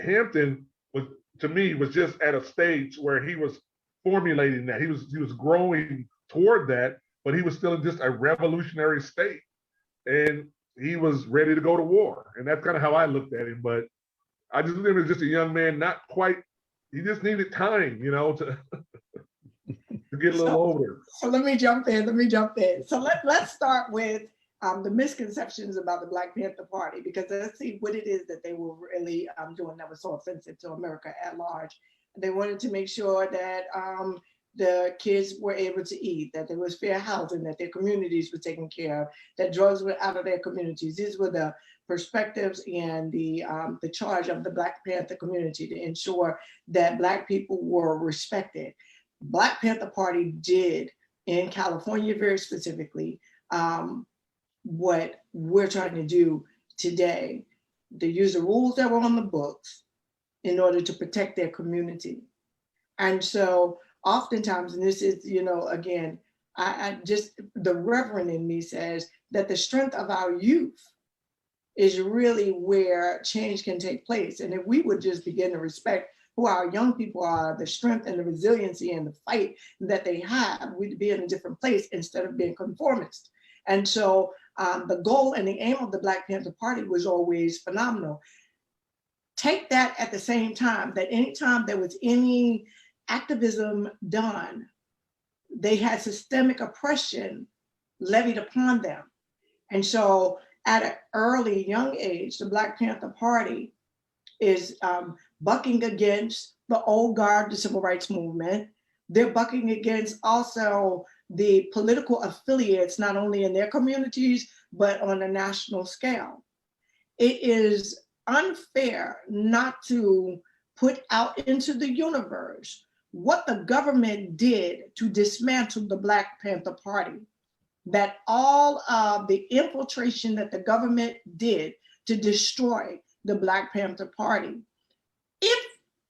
Hampton was, to me, was just at a stage where he was formulating that. He was growing toward that, but he was still in just a revolutionary state. And he was ready to go to war. And that's kind of how I looked at him. But I just looked at him as just a young man, not quite, he just needed time, you know, to get a little older. So let me jump in. So let's start with the misconceptions about the Black Panther Party, because let's see what it is that they were really doing that was so offensive to America at large. They wanted to make sure that the kids were able to eat, that there was fair housing, that their communities were taken care of, that drugs were out of their communities. These were the perspectives and the charge of the Black Panther community, to ensure that Black people were respected. Black Panther Party did in California very specifically what we're trying to do today. They use the rules that were on the books in order to protect their community. And so oftentimes, and this is, again, I just, the reverend in me says that the strength of our youth is really where change can take place. And if we would just begin to respect who our young people are, the strength and the resiliency and the fight that they have, we'd be in a different place instead of being conformist. And so the goal and the aim of the Black Panther Party was always phenomenal. Take that at the same time, that anytime there was any activism done, they had systemic oppression levied upon them. And so at an early, young age, the Black Panther Party is bucking against the old guard, the civil rights movement. They're bucking against also the political affiliates, not only in their communities, but on a national scale. It is unfair not to put out into the universe what the government did to dismantle the Black Panther Party, that all of the infiltration that the government did to destroy the Black Panther Party. If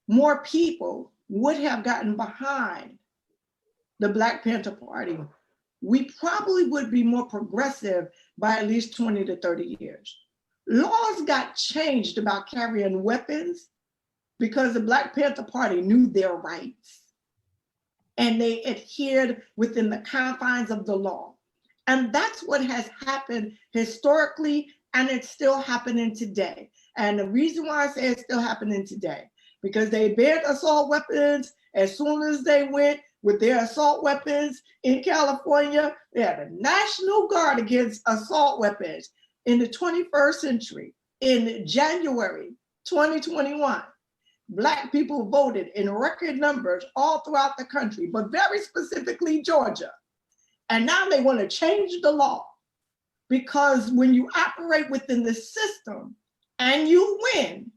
more people would have gotten behind the Black Panther Party, we probably would be more progressive by at least 20 to 30 years. Laws got changed about carrying weapons because the Black Panther Party knew their rights and they adhered within the confines of the law. And that's what has happened historically, and it's still happening today. And the reason why I say it's still happening today, because they banned assault weapons as soon as they went with their assault weapons in California. They had a National Guard against assault weapons in the 21st century. In January 2021, Black people voted in record numbers all throughout the country, but very specifically Georgia. And now they want to change the law, because when you operate within the system and you win,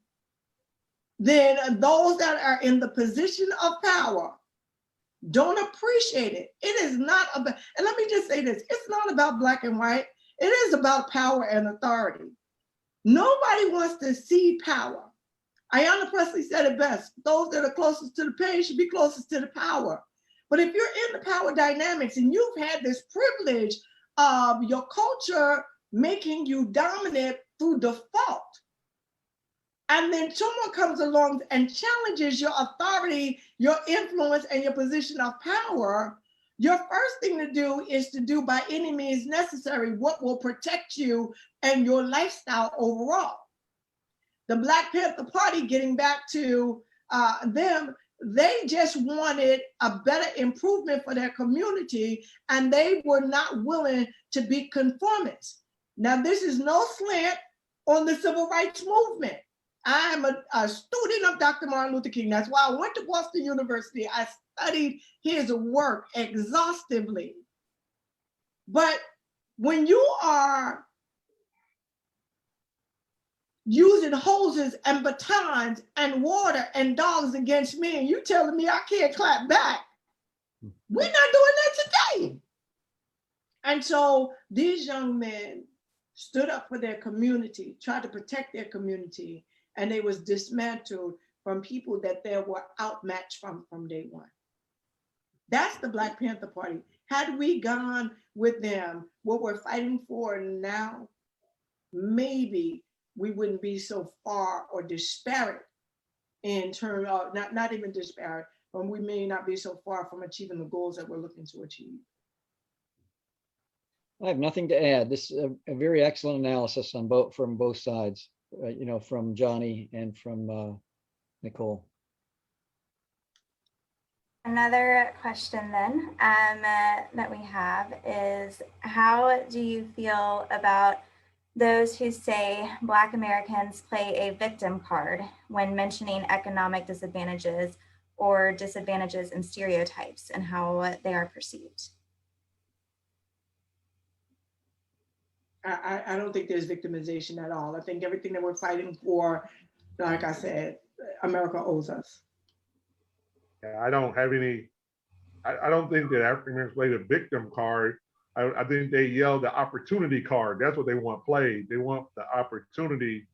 then those that are in the position of power don't appreciate it. It is not about, and let me just say this, it's not about black and white. It is about power and authority. Nobody wants to see power. Ayanna Pressley said it best. Those that are closest to the pain should be closest to the power. But if you're in the power dynamics and you've had this privilege of your culture making you dominant through default, and then someone comes along and challenges your authority, your influence, and your position of power, your first thing to do is to do by any means necessary what will protect you and your lifestyle overall. The Black Panther Party, getting back to them, they just wanted a better improvement for their community, and they were not willing to be conformists. Now, this is no slant on the civil rights movement. I'm a student of Dr. Martin Luther King. That's why I went to Boston University. I studied his work exhaustively. But when you are using hoses and batons and water and dogs against me, and you telling me I can't clap back, we're not doing that today. And so these young men stood up for their community, tried to protect their community, and they was dismantled from people that they were outmatched from day one. That's the Black Panther Party. Had we gone with them, what we're fighting for now, maybe we wouldn't be so far or disparate in terms of, not even disparate, but we may not be so far from achieving the goals that we're looking to achieve. I have nothing to add. This is a very excellent analysis on from both sides, from Johnny and from Nicole. Another question then that we have is, how do you feel about those who say Black Americans play a victim card when mentioning economic disadvantages or disadvantages and stereotypes and how they are perceived? I don't think there's victimization at all. I think everything that we're fighting for, like I said, America owes us. Yeah, I don't have any I don't think that African Americans play the victim card. I think they yell the opportunity card. That's what they want played. They want the opportunity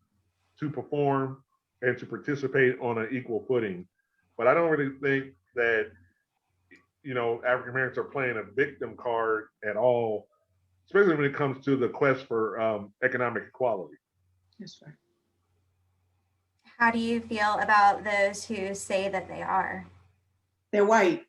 to perform and to participate on an equal footing. But I don't really think that, African Americans are playing a victim card at all, especially when it comes to the quest for economic equality. That's right. How do you feel about those who say that they are? They're white.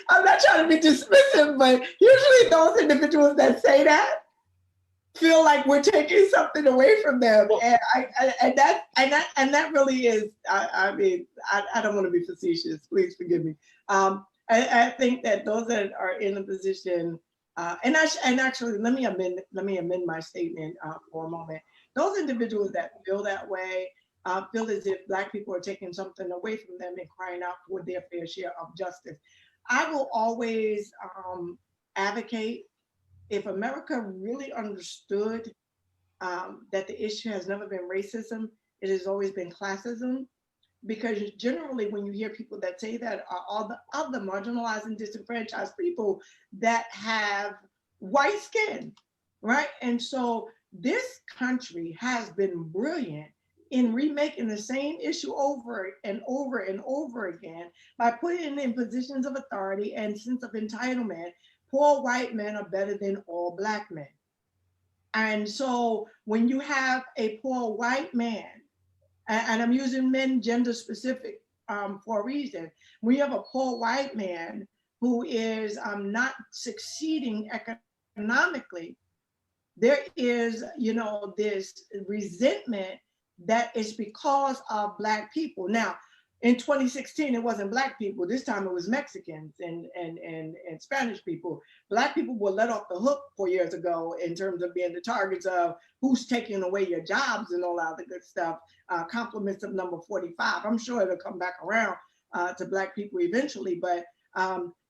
I'm not trying to be dismissive, but usually those individuals that say that feel like we're taking something away from them, and that really is. I don't want to be facetious. Please forgive me. I think that those that are in a position, and actually, let me amend my statement for a moment. Those individuals that feel that way feel as if Black people are taking something away from them and crying out for their fair share of justice. I will always advocate, if America really understood that the issue has never been racism, it has always been classism. Because generally, when you hear people that say that, are all the other marginalized and disenfranchised people that have white skin, right? And so this country has been brilliant in remaking the same issue over and over and over again by putting in positions of authority and sense of entitlement. Poor white men are better than all Black men. And so when you have a poor white man, and I'm using men gender specific for a reason, when you have a poor white man who is not succeeding economically, there is, this resentment that is because of Black people. Now, in 2016, it wasn't Black people. This time it was Mexicans and Spanish people. Black people were let off the hook 4 years ago in terms of being the targets of who's taking away your jobs and all that good stuff. Compliments of number 45. I'm sure it'll come back around to Black people eventually. But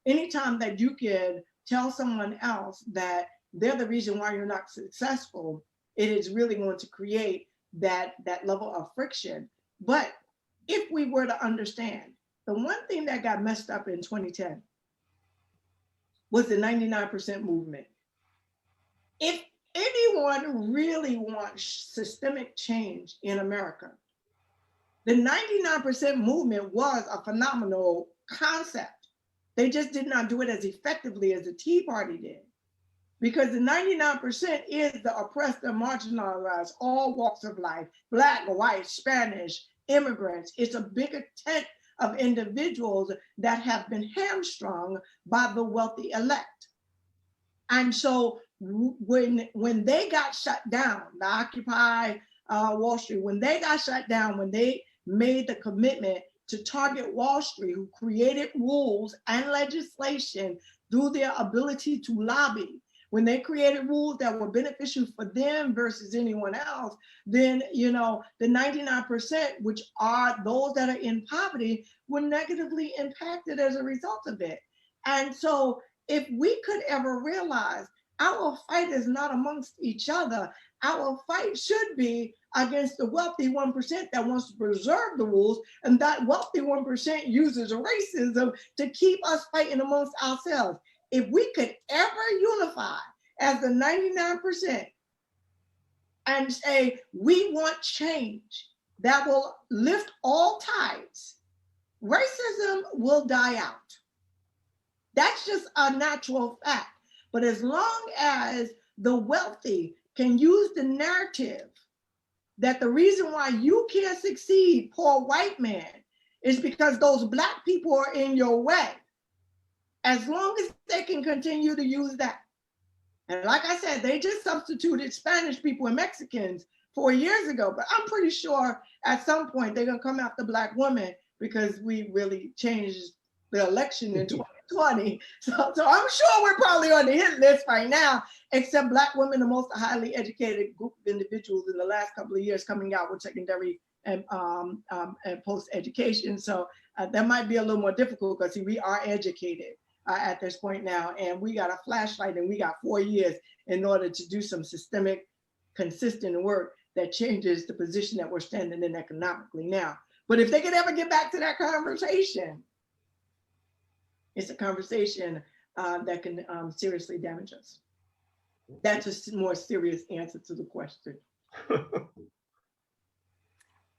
anytime that you can tell someone else that they're the reason why you're not successful, it is really going to create that level of friction. But if we were to understand, the one thing that got messed up in 2010 was the 99% movement. If anyone really wants systemic change in America, the 99% movement was a phenomenal concept. They just did not do it as effectively as the Tea Party did. Because the 99% is the oppressed and marginalized, all walks of life, Black, white, Spanish, immigrants. It's a bigger tent of individuals that have been hamstrung by the wealthy elect. And so when they got shut down, the Occupy Wall Street, when they got shut down, when they made the commitment to target Wall Street, who created rules and legislation through their ability to lobby, when they created rules that were beneficial for them versus anyone else, then, the 99%, which are those that are in poverty, were negatively impacted as a result of it. And so if we could ever realize our fight is not amongst each other, our fight should be against the wealthy 1% that wants to preserve the rules, and that wealthy 1% uses racism to keep us fighting amongst ourselves. If we could ever unify as the 99% and say, we want change that will lift all tides, racism will die out. That's just a natural fact. But as long as the wealthy can use the narrative that the reason why you can't succeed, poor white man, is because those Black people are in your way, as long as they can continue to use that. And like I said, they just substituted Spanish people and Mexicans 4 years ago, but I'm pretty sure at some point they're gonna come after Black women because we really changed the election in 2020. So I'm sure we're probably on the hit list right now, except Black women, the most highly educated group of individuals in the last couple of years coming out with secondary and post-education. So that might be a little more difficult because we are educated at this point now, and we got a flashlight and we got 4 years in order to do some systemic, consistent work that changes the position that we're standing in economically now. But if they could ever get back to that conversation, it's a conversation that can seriously damage us. That's a more serious answer to the question.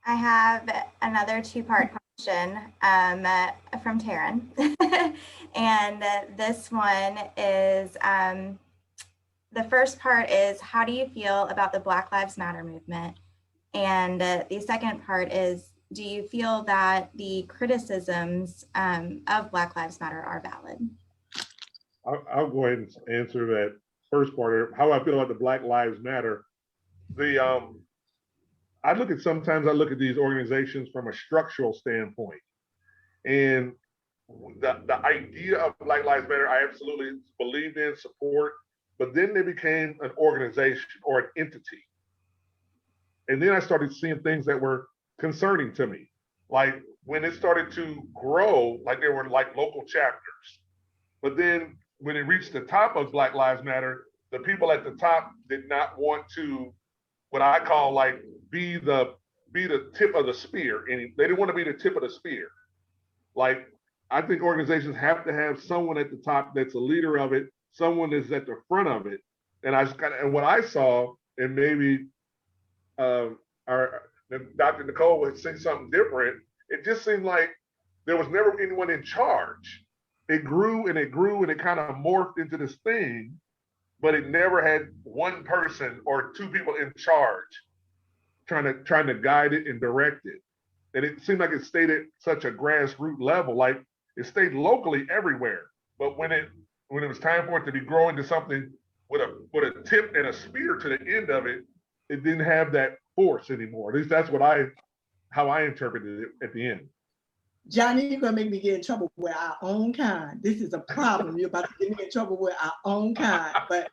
I have another two-part question from Taryn. And this one is, the first part is, how do you feel about the Black Lives Matter movement? And the second part is, do you feel that the criticisms of Black Lives Matter are valid? I'll go ahead and answer that first part. How I feel about the Black Lives Matter. Sometimes I look at these organizations from a structural standpoint. And the idea of Black Lives Matter, I absolutely believed in, support, but then they became an organization or an entity. And then I started seeing things that were concerning to me. Like when it started to grow, like there were like local chapters. But then when it reached the top of Black Lives Matter, the people at the top did not want to, what I call like, be the tip of the spear. And they didn't want to be the tip of the spear. Like, I think organizations have to have someone at the top that's a leader of it, someone that's at the front of it. And what I saw, and maybe Dr. Nicole would say something different, it just seemed like there was never anyone in charge. It grew and it grew and it kind of morphed into this thing, but it never had one person or two people in charge trying to guide it and direct it. And it seemed like it stayed at such a grassroots level, like it stayed locally everywhere. But when it was time for it to be growing to something with a tip and a spear to the end of it, it didn't have that force anymore. At least that's how I interpreted it at the end. Johnny, you're gonna make me get in trouble with our own kind. This is a problem. You're about to get me in trouble with our own kind. But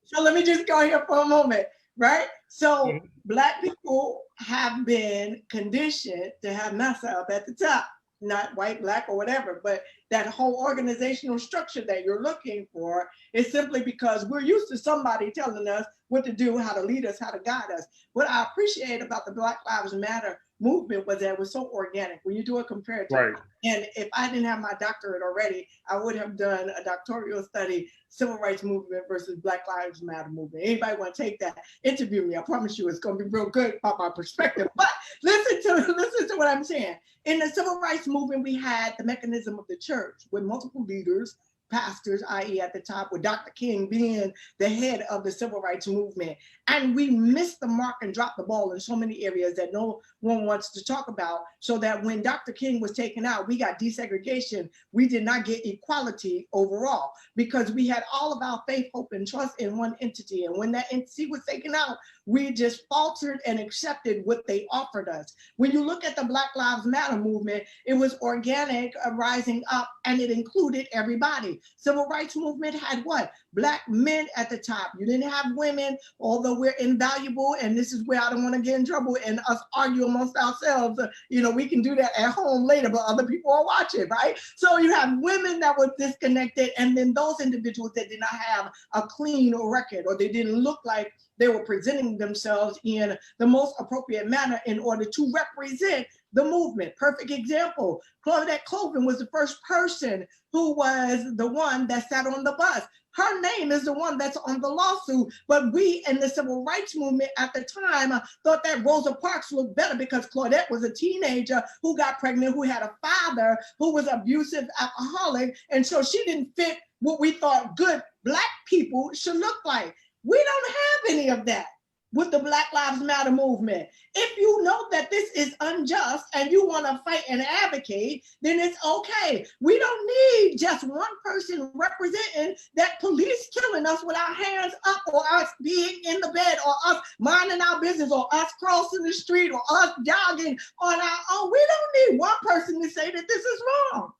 so let me just go here for a moment, right? So Black people have been conditioned to have massa up at the top, not white, Black, or whatever, but that whole organizational structure that you're looking for is simply because we're used to somebody telling us what to do, how to lead us, how to guide us. What I appreciate about the Black Lives Matter movement was that it was so organic. When you do it compared to, right. And if I didn't have my doctorate already, I would have done a doctoral study, civil rights movement versus Black Lives Matter movement. Anybody want to take that? Interview me. I promise you it's going to be real good about my perspective. But listen to what I'm saying. In the civil rights movement, we had the mechanism of the church with multiple leaders, pastors, i.e. at the top, with Dr. King being the head of the civil rights movement. And we missed the mark and dropped the ball in so many areas that no one wants to talk about, so that when Dr. King was taken out, we got desegregation. We did not get equality overall because we had all of our faith, hope, and trust in one entity. And when that entity was taken out, we just faltered and accepted what they offered us. When you look at the Black Lives Matter movement, it was organic, rising up, and it included everybody. Civil rights movement had what? Black men at the top. You didn't have women, although we're invaluable, and this is where I don't want to get in trouble and us argue amongst ourselves. We can do that at home later, but other people are watching, right? So you have women that were disconnected, and then those individuals that did not have a clean record, or they didn't look like they were presenting themselves in the most appropriate manner in order to represent the movement. Perfect example, Claudette Colvin was the first person who was the one that sat on the bus. Her name is the one that's on the lawsuit, but we in the civil rights movement at the time thought that Rosa Parks looked better because Claudette was a teenager who got pregnant, who had a father who was abusive alcoholic, and so she didn't fit what we thought good Black people should look like. We don't have any of that with the Black Lives Matter movement. If you know that this is unjust and you want to fight and advocate, then it's okay. We don't need just one person representing that police killing us with our hands up, or us being in the bed, or us minding our business, or us crossing the street, or us jogging on our own. We don't need one person to say that this is wrong.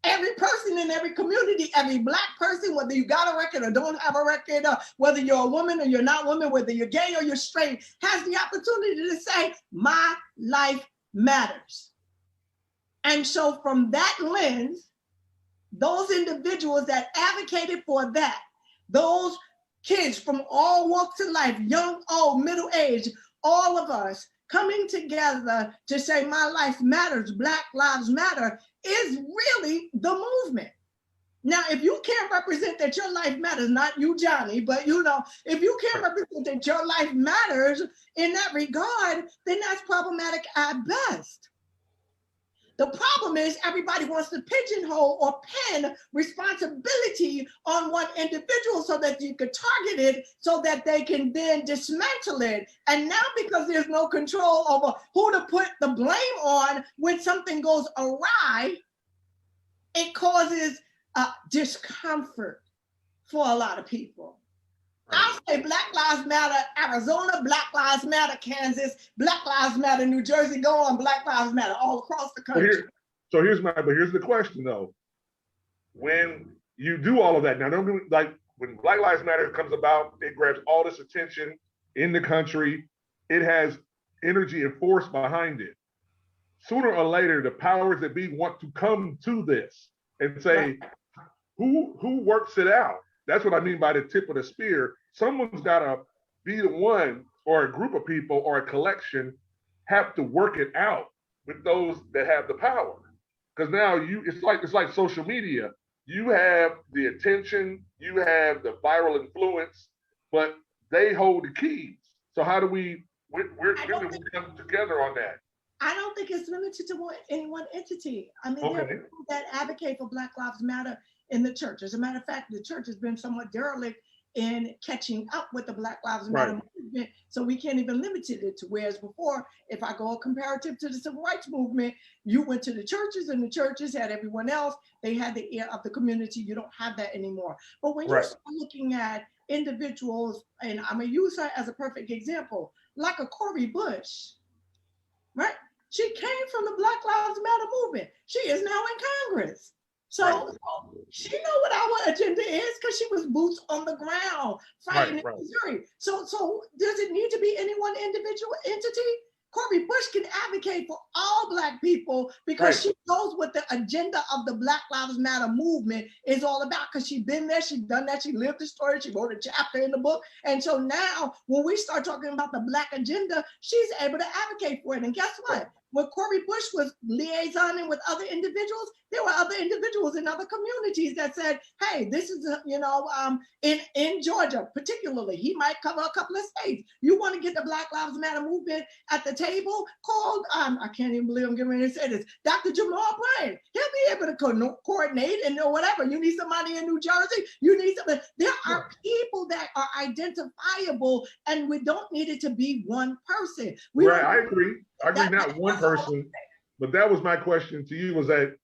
Every person in every community, every Black person, whether you got a record or don't have a record, whether you're a woman or you're not a woman, whether you're gay or you're straight, has the opportunity to say, my life matters. And so from that lens, those individuals that advocated for that, those kids from all walks of life, young, old, middle age, all of us coming together to say my life matters, Black Lives Matter, is really the movement. Now, if you can't represent that your life matters, not you, Johnny, but if you can't represent that your life matters in that regard, then that's problematic at best. The problem is everybody wants to pigeonhole or pin responsibility on one individual so that you could target it so that they can then dismantle it. And now because there's no control over who to put the blame on when something goes awry, it causes discomfort for a lot of people. I say Black Lives Matter Arizona, Black Lives Matter Kansas, Black Lives Matter New Jersey, go on Black Lives Matter all across the country. But here's the question though. When you do all of that, now when Black Lives Matter comes about, it grabs all this attention in the country. It has energy and force behind it. Sooner or later, the powers that be want to come to this and say, who works it out? That's what I mean by the tip of the spear. Someone's got to be the one, or a group of people or a collection have to work it out with those that have the power. Because now it's like social media. You have the attention, you have the viral influence, but they hold the keys. So how do we come together on that? I don't think it's limited to any one entity. I mean, there are people that advocate for Black Lives Matter in the church. As a matter of fact, the church has been somewhat derelict in catching up with the Black Lives Matter movement, so we can't even limit it to, whereas before, if I go a comparative to the civil rights movement, you went to the churches and the churches had everyone else. They had the ear of the community. You don't have that anymore. But when you start looking at individuals, and I'm gonna use her as a perfect example, like a Cori Bush, right? She came from the Black Lives Matter movement. She is now in Congress. So she know what our agenda is because she was boots on the ground fighting in Missouri. So does it need to be any one individual entity? Cori Bush can advocate for all Black people because she knows what the agenda of the Black Lives Matter movement is all about, because she's been there, she's done that, she lived the story, she wrote a chapter in the book. And so now when we start talking about the Black agenda, she's able to advocate for it. And guess what? When Cori Bush was liaisoning with other individuals, there were other individuals in other communities that said, hey, this is, in Georgia, particularly, he might cover a couple of states. You want to get the Black Lives Matter movement at the table? Call, I can't even believe I'm getting ready to say this, Dr. Jamal Bryant. He'll be able to coordinate and know whatever. You need somebody in New Jersey, you need somebody. There are people that are identifiable, and we don't need it to be one person. I agree. Not one person, but that was my question to you, was that,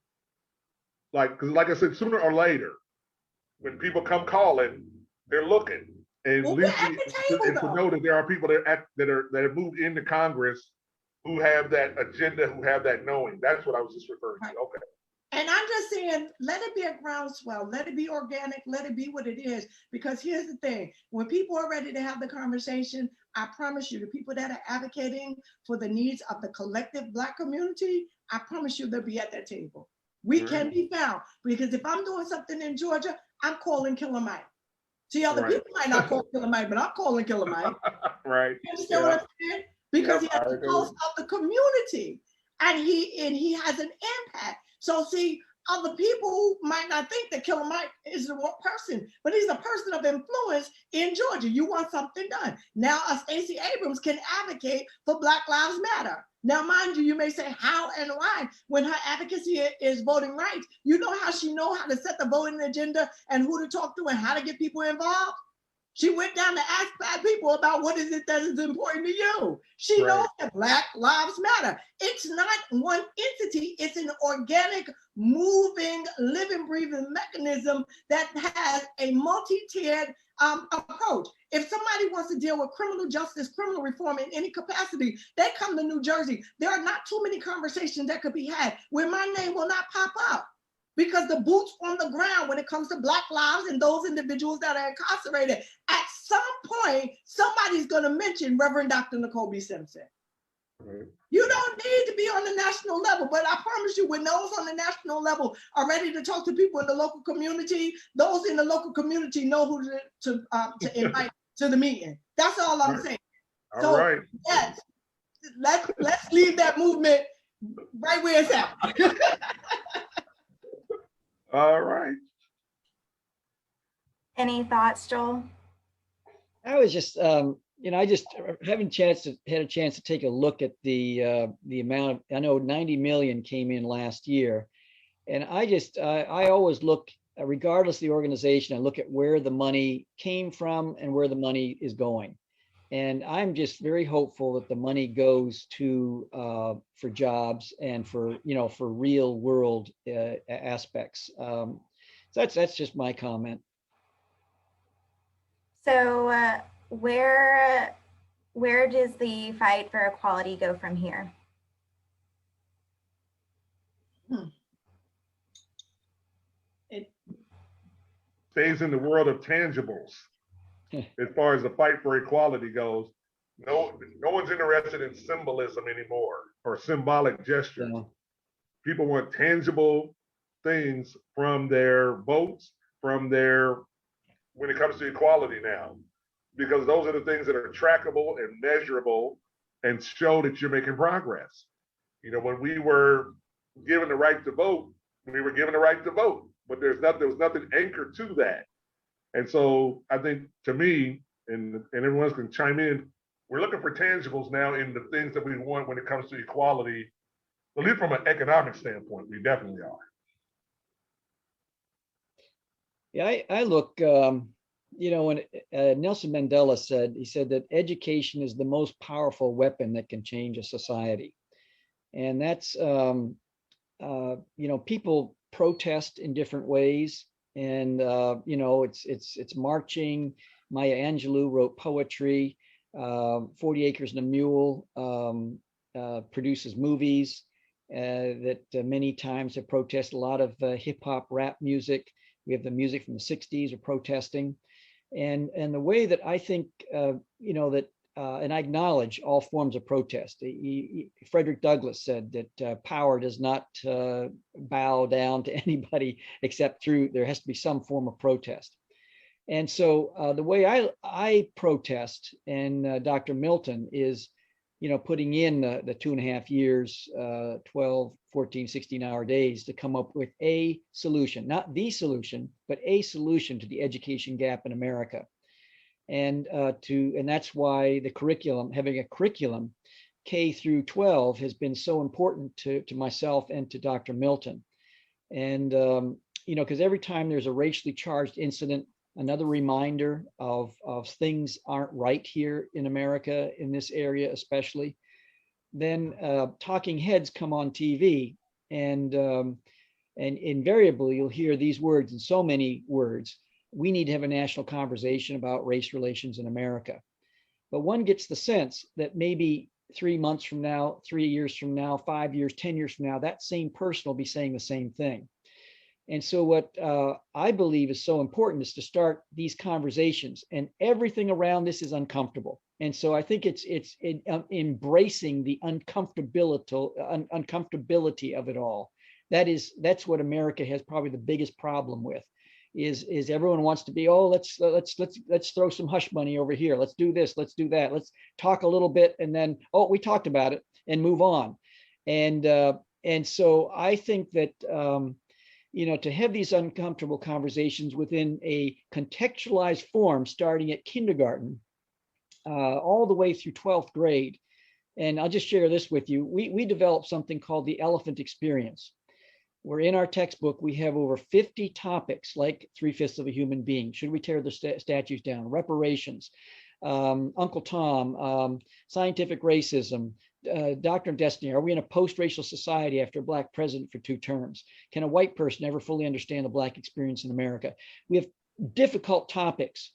because like I said, sooner or later, when people come calling, they're looking. And to know that there are people that have moved into Congress who have that agenda, who have that knowing. That's what I was just referring to. Okay. And I'm just saying, let it be a groundswell, let it be organic, let it be what it is. Because here's the thing, when people are ready to have the conversation, I promise you, the people that are advocating for the needs of the collective Black community, I promise you they'll be at that table. We can be found, because if I'm doing something in Georgia, I'm calling Killer Mike. See, other people might not call Killer Mike, but I'm calling Killer Mike. Right. You understand what I'm saying? Because he has the pulse of the community, and he has an impact. So see, other people who might not think that Killer Mike is the one person, but he's a person of influence in Georgia. You want something done. Now, Stacey Abrams can advocate for Black Lives Matter. Now, mind you, you may say how and why, when her advocacy is voting rights. You know how she knows how to set the voting agenda and who to talk to and how to get people involved? She went down to ask Black people about what is it that is important to you. She knows that Black Lives Matter. It's not one entity, it's an organic, moving, living, breathing mechanism that has a multi-tiered approach. If somebody wants to deal with criminal justice, criminal reform in any capacity, they come to New Jersey. There are not too many conversations that could be had where my name will not pop up. Because the boots on the ground when it comes to Black lives and those individuals that are incarcerated, at some point, somebody's going to mention Reverend Dr. Nicole B. Simpson. Right. You don't need to be on the national level, but I promise you, when those on the national level are ready to talk to people in the local community, those in the local community know who to invite to the meeting. That's all I'm saying. All So right. yes, let's leave that movement right where it's at. All right. Any thoughts, Joel? I was just, I just had a chance to take a look at the amount of, I know 90 million came in last year. And I always look, regardless of the organization, I look at where the money came from and where the money is going. And I'm just very hopeful that the money goes to for jobs and for real world aspects. So that's just my comment. So where does the fight for equality go from here? It stays in the world of tangibles. As far as the fight for equality goes, no one's interested in symbolism anymore or symbolic gestures. Yeah. People want tangible things from their votes, when it comes to equality now, because those are the things that are trackable and measurable and show that you're making progress. When we were given the right to vote, we were given the right to vote, but there was nothing anchored to that. And so I think, to me, and everyone else can chime in, we're looking for tangibles now in the things that we want when it comes to equality, at least from an economic standpoint. We definitely are. Yeah, I look, when Nelson Mandela said that education is the most powerful weapon that can change a society. And that's, people protest in different ways. And, it's marching. Maya Angelou wrote poetry. 40 Acres and a Mule produces movies that many times have protested. A lot of hip hop, rap music. We have the music from the 60s are protesting. And the way that I think, and I acknowledge all forms of protest. Frederick Douglass said that power does not bow down to anybody except there has to be some form of protest. And so the way I protest, and Dr. Milton is, putting in the 2.5 years, 12, 14, 16-hour days to come up with a solution, not the solution, but a solution to the education gap in America. And that's why having a curriculum K through 12 has been so important to myself and to Dr. Milton. And, because every time there's a racially charged incident, another reminder of things aren't right here in America, in this area especially, then talking heads come on TV, and invariably you'll hear these words, and so many words: we need to have a national conversation about race relations in America. But one gets the sense that maybe 3 months from now, 3 years from now, 5 years, 10 years from now, that same person will be saying the same thing. And so what I believe is so important is to start these conversations, and everything around this is uncomfortable. And so I think it's embracing the uncomfortability of it all. That's what America has probably the biggest problem with, is everyone wants to be, let's throw some hush money over here. Let's do this, let's do that. Let's talk a little bit, and then, we talked about it, and move on. And so I think that, to have these uncomfortable conversations within a contextualized form, starting at kindergarten, all the way through 12th grade. And I'll just share this with you. We developed something called the elephant experience, where in our textbook, we have over 50 topics, like 3/5 of a human being. Should we tear the statues down? Reparations, Uncle Tom, scientific racism, Doctrine of Destiny. Are we in a post-racial society after a Black president for 2 terms? Can a white person ever fully understand the Black experience in America? We have difficult topics,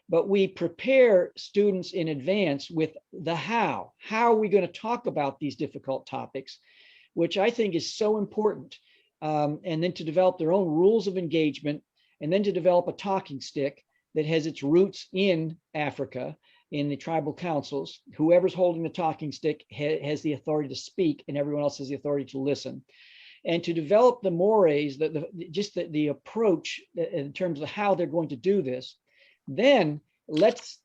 but we prepare students in advance with the how. How are we going to talk about these difficult topics, which I think is so important. And then to develop their own rules of engagement, and then to develop a talking stick that has its roots in Africa, in the tribal councils. Whoever's holding the talking stick has the authority to speak, and everyone else has the authority to listen. And to develop the mores, the approach in terms of how they're going to do this, then let's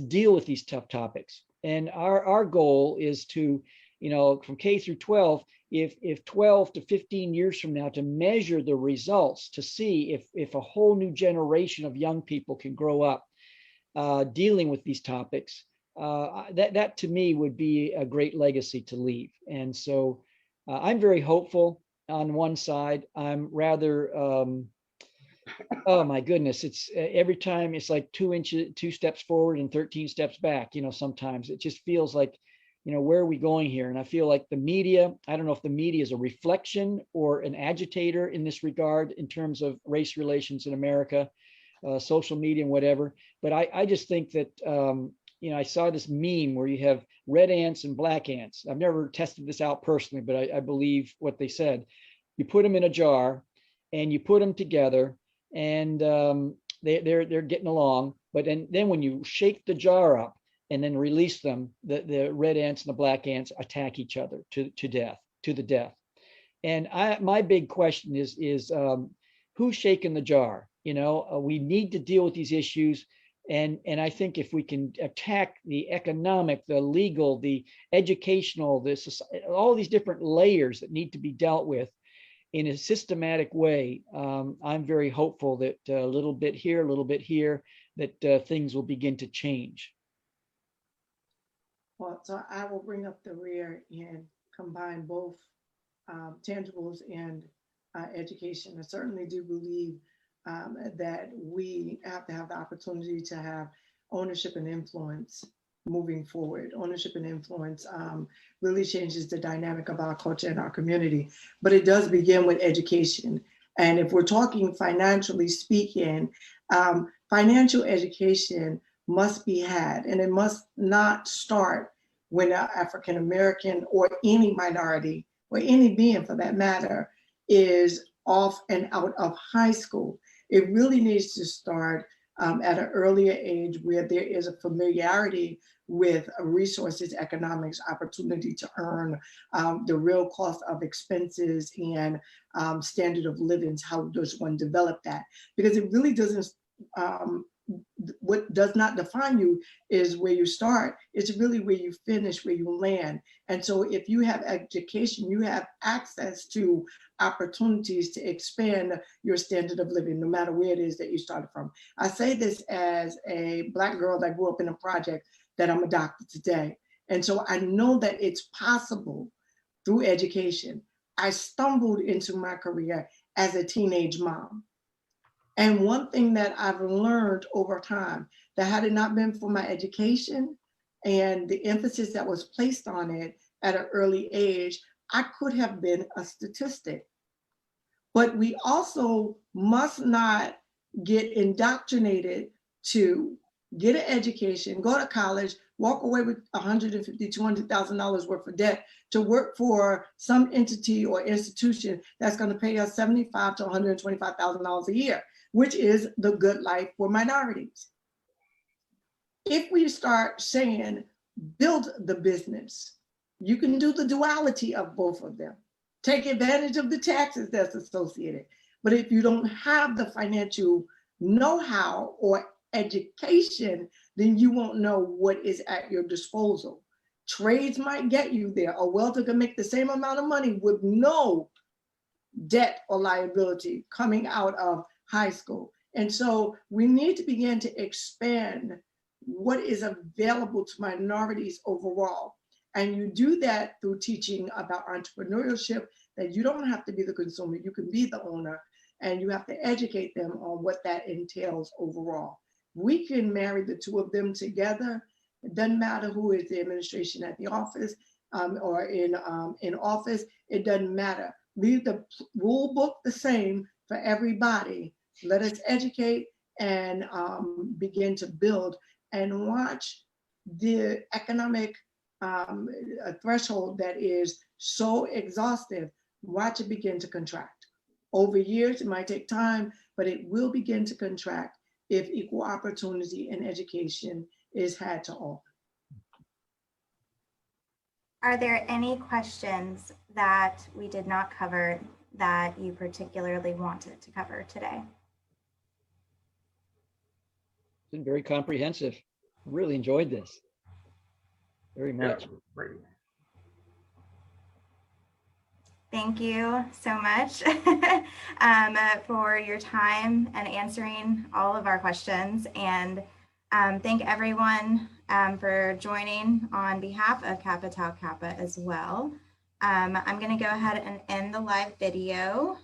deal with these tough topics. And our goal is to, from K through 12, if 12 to 15 years from now, to measure the results, to see if a whole new generation of young people can grow up dealing with these topics, that to me would be a great legacy to leave. And so I'm very hopeful on one side. I'm rather, oh my goodness, it's every time it's like 2 steps forward and 13 steps back. Sometimes it just feels like, where are we going here? And I feel like the media, I don't know if the media is a reflection or an agitator in this regard in terms of race relations in America, social media and whatever. But I just think that, I saw this meme where you have red ants and black ants. I've never tested this out personally, but I believe what they said. You put them in a jar and you put them together, and they're getting along. But then when you shake the jar up and then release them, the red ants and the black ants attack each other to the death. And my big question is who's shaking the jar? We need to deal with these issues. And I think if we can attack the economic, the legal, the educational, all these different layers that need to be dealt with in a systematic way, I'm very hopeful that a little bit here, a little bit here, that things will begin to change. Well, so I will bring up the rear and combine both tangibles and education. I certainly do believe that we have to have the opportunity to have ownership and influence moving forward. Ownership and influence really changes the dynamic of our culture and our community, but it does begin with education. And if we're talking financially speaking, financial education must be had, and it must not start when an African American or any minority or any being for that matter is off and out of high school. It really needs to start at an earlier age where there is a familiarity with resources, economics, opportunity to earn, the real cost of expenses and standard of living. How does one develop that? Because it really doesn't, what does not define you is where you start. It's really where you finish, where you land. And so if you have education, you have access to opportunities to expand your standard of living, no matter where it is that you started from. I say this as a Black girl that grew up in a project, that I'm a doctor today. And so I know that it's possible through education. I stumbled into my career as a teenage mom. And one thing that I've learned over time, that had it not been for my education and the emphasis that was placed on it at an early age, I could have been a statistic. But we also must not get indoctrinated to get an education, go to college, walk away with $150,000, $200,000 worth of debt to work for some entity or institution that's going to pay us $75,000 to $125,000 a year, which is the good life for minorities. If we start saying, build the business, you can do the duality of both of them. Take advantage of the taxes that's associated. But if you don't have the financial know-how or education, then you won't know what is at your disposal. Trades might get you there. A welder can make the same amount of money with no debt or liability coming out of high school. And so we need to begin to expand what is available to minorities overall. And you do that through teaching about entrepreneurship, that you don't have to be the consumer, you can be the owner, and you have to educate them on what that entails overall. We can marry the two of them together. It doesn't matter who is the administration at the office or in office, it doesn't matter. Leave the rule book the same for everybody. Let us educate and begin to build and watch the economic threshold that is so exhaustive, watch it begin to contract. Over years, it might take time, but it will begin to contract if equal opportunity and education is had to offer. Are there any questions that we did not cover that you particularly wanted to cover today? It's been very comprehensive. Really enjoyed this very much. Yeah, great. Thank you so much for your time and answering all of our questions. And thank everyone for joining on behalf of Kappa Tau Kappa as well. I'm going to go ahead and end the live video